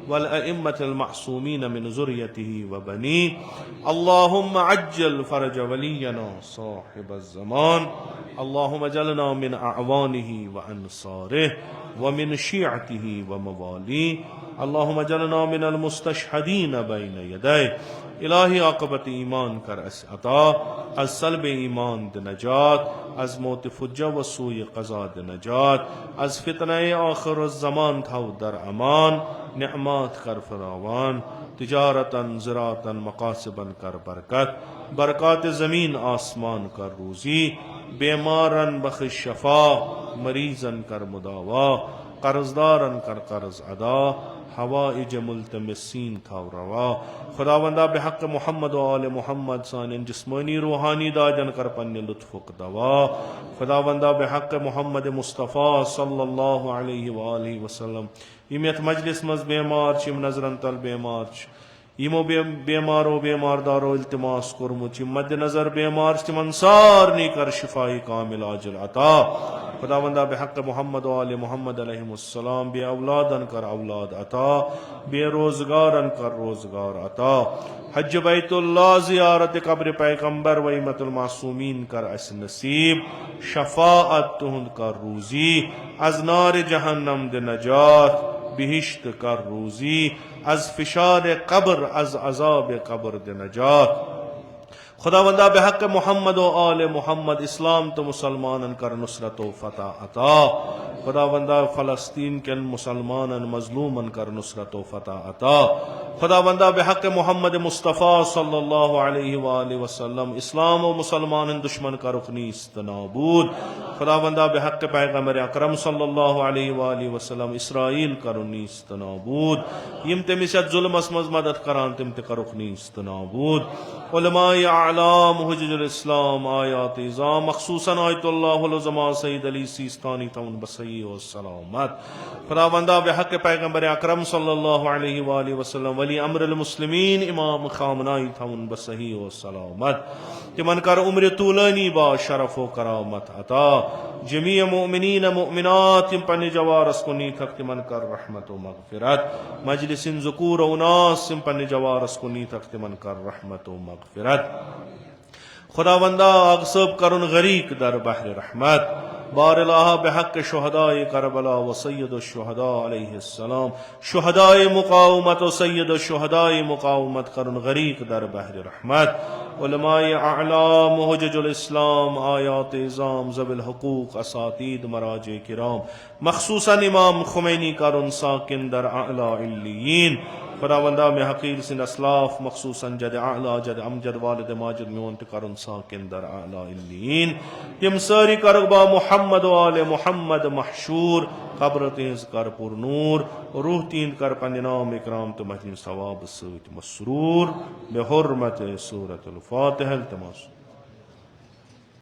वल अइम्मतिल मअसूमीन मिन ज़ुर्रियतिही व बनी अल्लाहुम्मा अज्जल फरज वलियना साहिबज़ ज़मान अल्लाहुम्मा जलना मिन अअवानिही व अंसारिही व मिन शिअतिही व मवाली अल्लाहुम्मा जलना मिनल मुस्तशहदीन बैन यदै इलाही आक़बत ईमान कर अता अज सल्ब ईमान द नजात अज मौत फुज्जा व सूय क़ज़ा द नजात अज फितने आखिर ज़मान थाव दर अमान नेअमात कर फरावान तिजारतन ज़रातन मकासिबन कर बरकत ज़मीन आसमान कर रूज़ी बेमारन बख़्श शफ़ा मरीज़न कर मुदावा कर्जदारन कर कर्ज अदा हवाइज मुल्तमिसीन थाव रवा खुदावंदा बेहक़ मोहम्मद व आले मोहम्मद सान जिस्मानी रूहानी दाजन कर पन्ने लुत्फ़ुक दवा खुदावंदा बेहक़ मोहम्मद मुस्तफ़ा सल्लल्लाहु अलैहि वालैहि वसल्लम यम यथ मजलिस मज बेमार यम नजरन तल बेमार यमो बेमारो बेमारदारो इल्तिमास कोरमुत मद नजर बेमार तिमन सारनी कर शिफाई कामिल आजिल अता खुदावंदा बेहक मोहम्मद व आले मोहम्मद अलैहिमुस्सलाम बे औलादन कर औलाद अता, बेरोजगारन कर रोजगार अता। हज बैतुल्लाह ज़ियारत कब्र पैगंबर व इमतुल मासूमीन कर अस नसीब, शफाअत तुहुंद कर रूजी, अज नार जहन्नम दे नजात, बिहिश्त कर रूजी, अज फिशार कब्र अज अजाब कब्र दे नजात। खुदावंदा बेहक मोहम्मद व आले मोहम्मद इस्लाम तो मुसलमान कर नुसरत व फतह अता। खुदावंदा फ़लस्तीन के मुसलमान मजलूमन कर नुसरत व फतह अता। खुदावंदा बेहक मोहम्मद मुस्तफ़ा सल्लल्लाहु अलैहि वसल्लम इस्लाम व मुसलमान दुश्मन का रुखनी इस्तनाबूद। खुदावंदा बेहक पैगंबर अकरम सल्लल्लाहु अलैहि वसल्लम इसराइल का रुखनी इस्तनाबूद। यम तमिस जुल्मस मज मदद करान तिम ते का रुखनी इस्तनाबूद। उलमाए आलाम हुज्जुल इस्लाम आयात इज़ाम मखसूसन आयतुल्लाहुल ज़मा सईद अली सीस्तानी तउन बसई व सलामत। खुदावंदा बेहक पैगंबर अकरम सल्लल्लाहु अलैहि वसल्लम वली अम्रुल मुस्लिमीन इमाम खामनाई तउन बसई व सलामत। तिमन कर उम्र तूलानी बा शरफ व करामत अता। जमी मोमिनीन मोमिनात तिम पन्ने जवारस को नीथक तिमन कर रहमत व मगफिरत। मजलिसिन ज़ुकूर व उनास तिम पन्ने जवारस को नीथक तिमन कर रहमत व मगफिरत। खुदावंदा अगसब करुन गरीक दर बहर रहमत। बारलाहा बेहक शुहदाए करबला व सैयद शुहदा अलैहिस्सलाम, शुहदाए मुकावमत व सैयद शुहदाए मुकावमत करुन गरीक दर बहर रहमत। उलमाए आलाम हुज्जुल इस्लाम आयात इज़ाम ज़बिल हुकूक असातीद मराजे किराम, मखसूसन इमाम खुमैनी करुन साकिन दर आला इल्लियीन। खुदावंदा में हकीर सिन असलाफ मखसूसन जद आला जद अमजद वालिद माजिद में करुन साकिन दर आला इल्लीन। तिम सारी करबा मोहम्मद व आले मोहम्मद महशूर, कब्र तेज कर पुरनूर, रूह तीन कर पन्ने नाम इकराम तो महजिन सवाब सत मसरूर। बेहुर्मत सूरतुल फातिहा। तमाशा।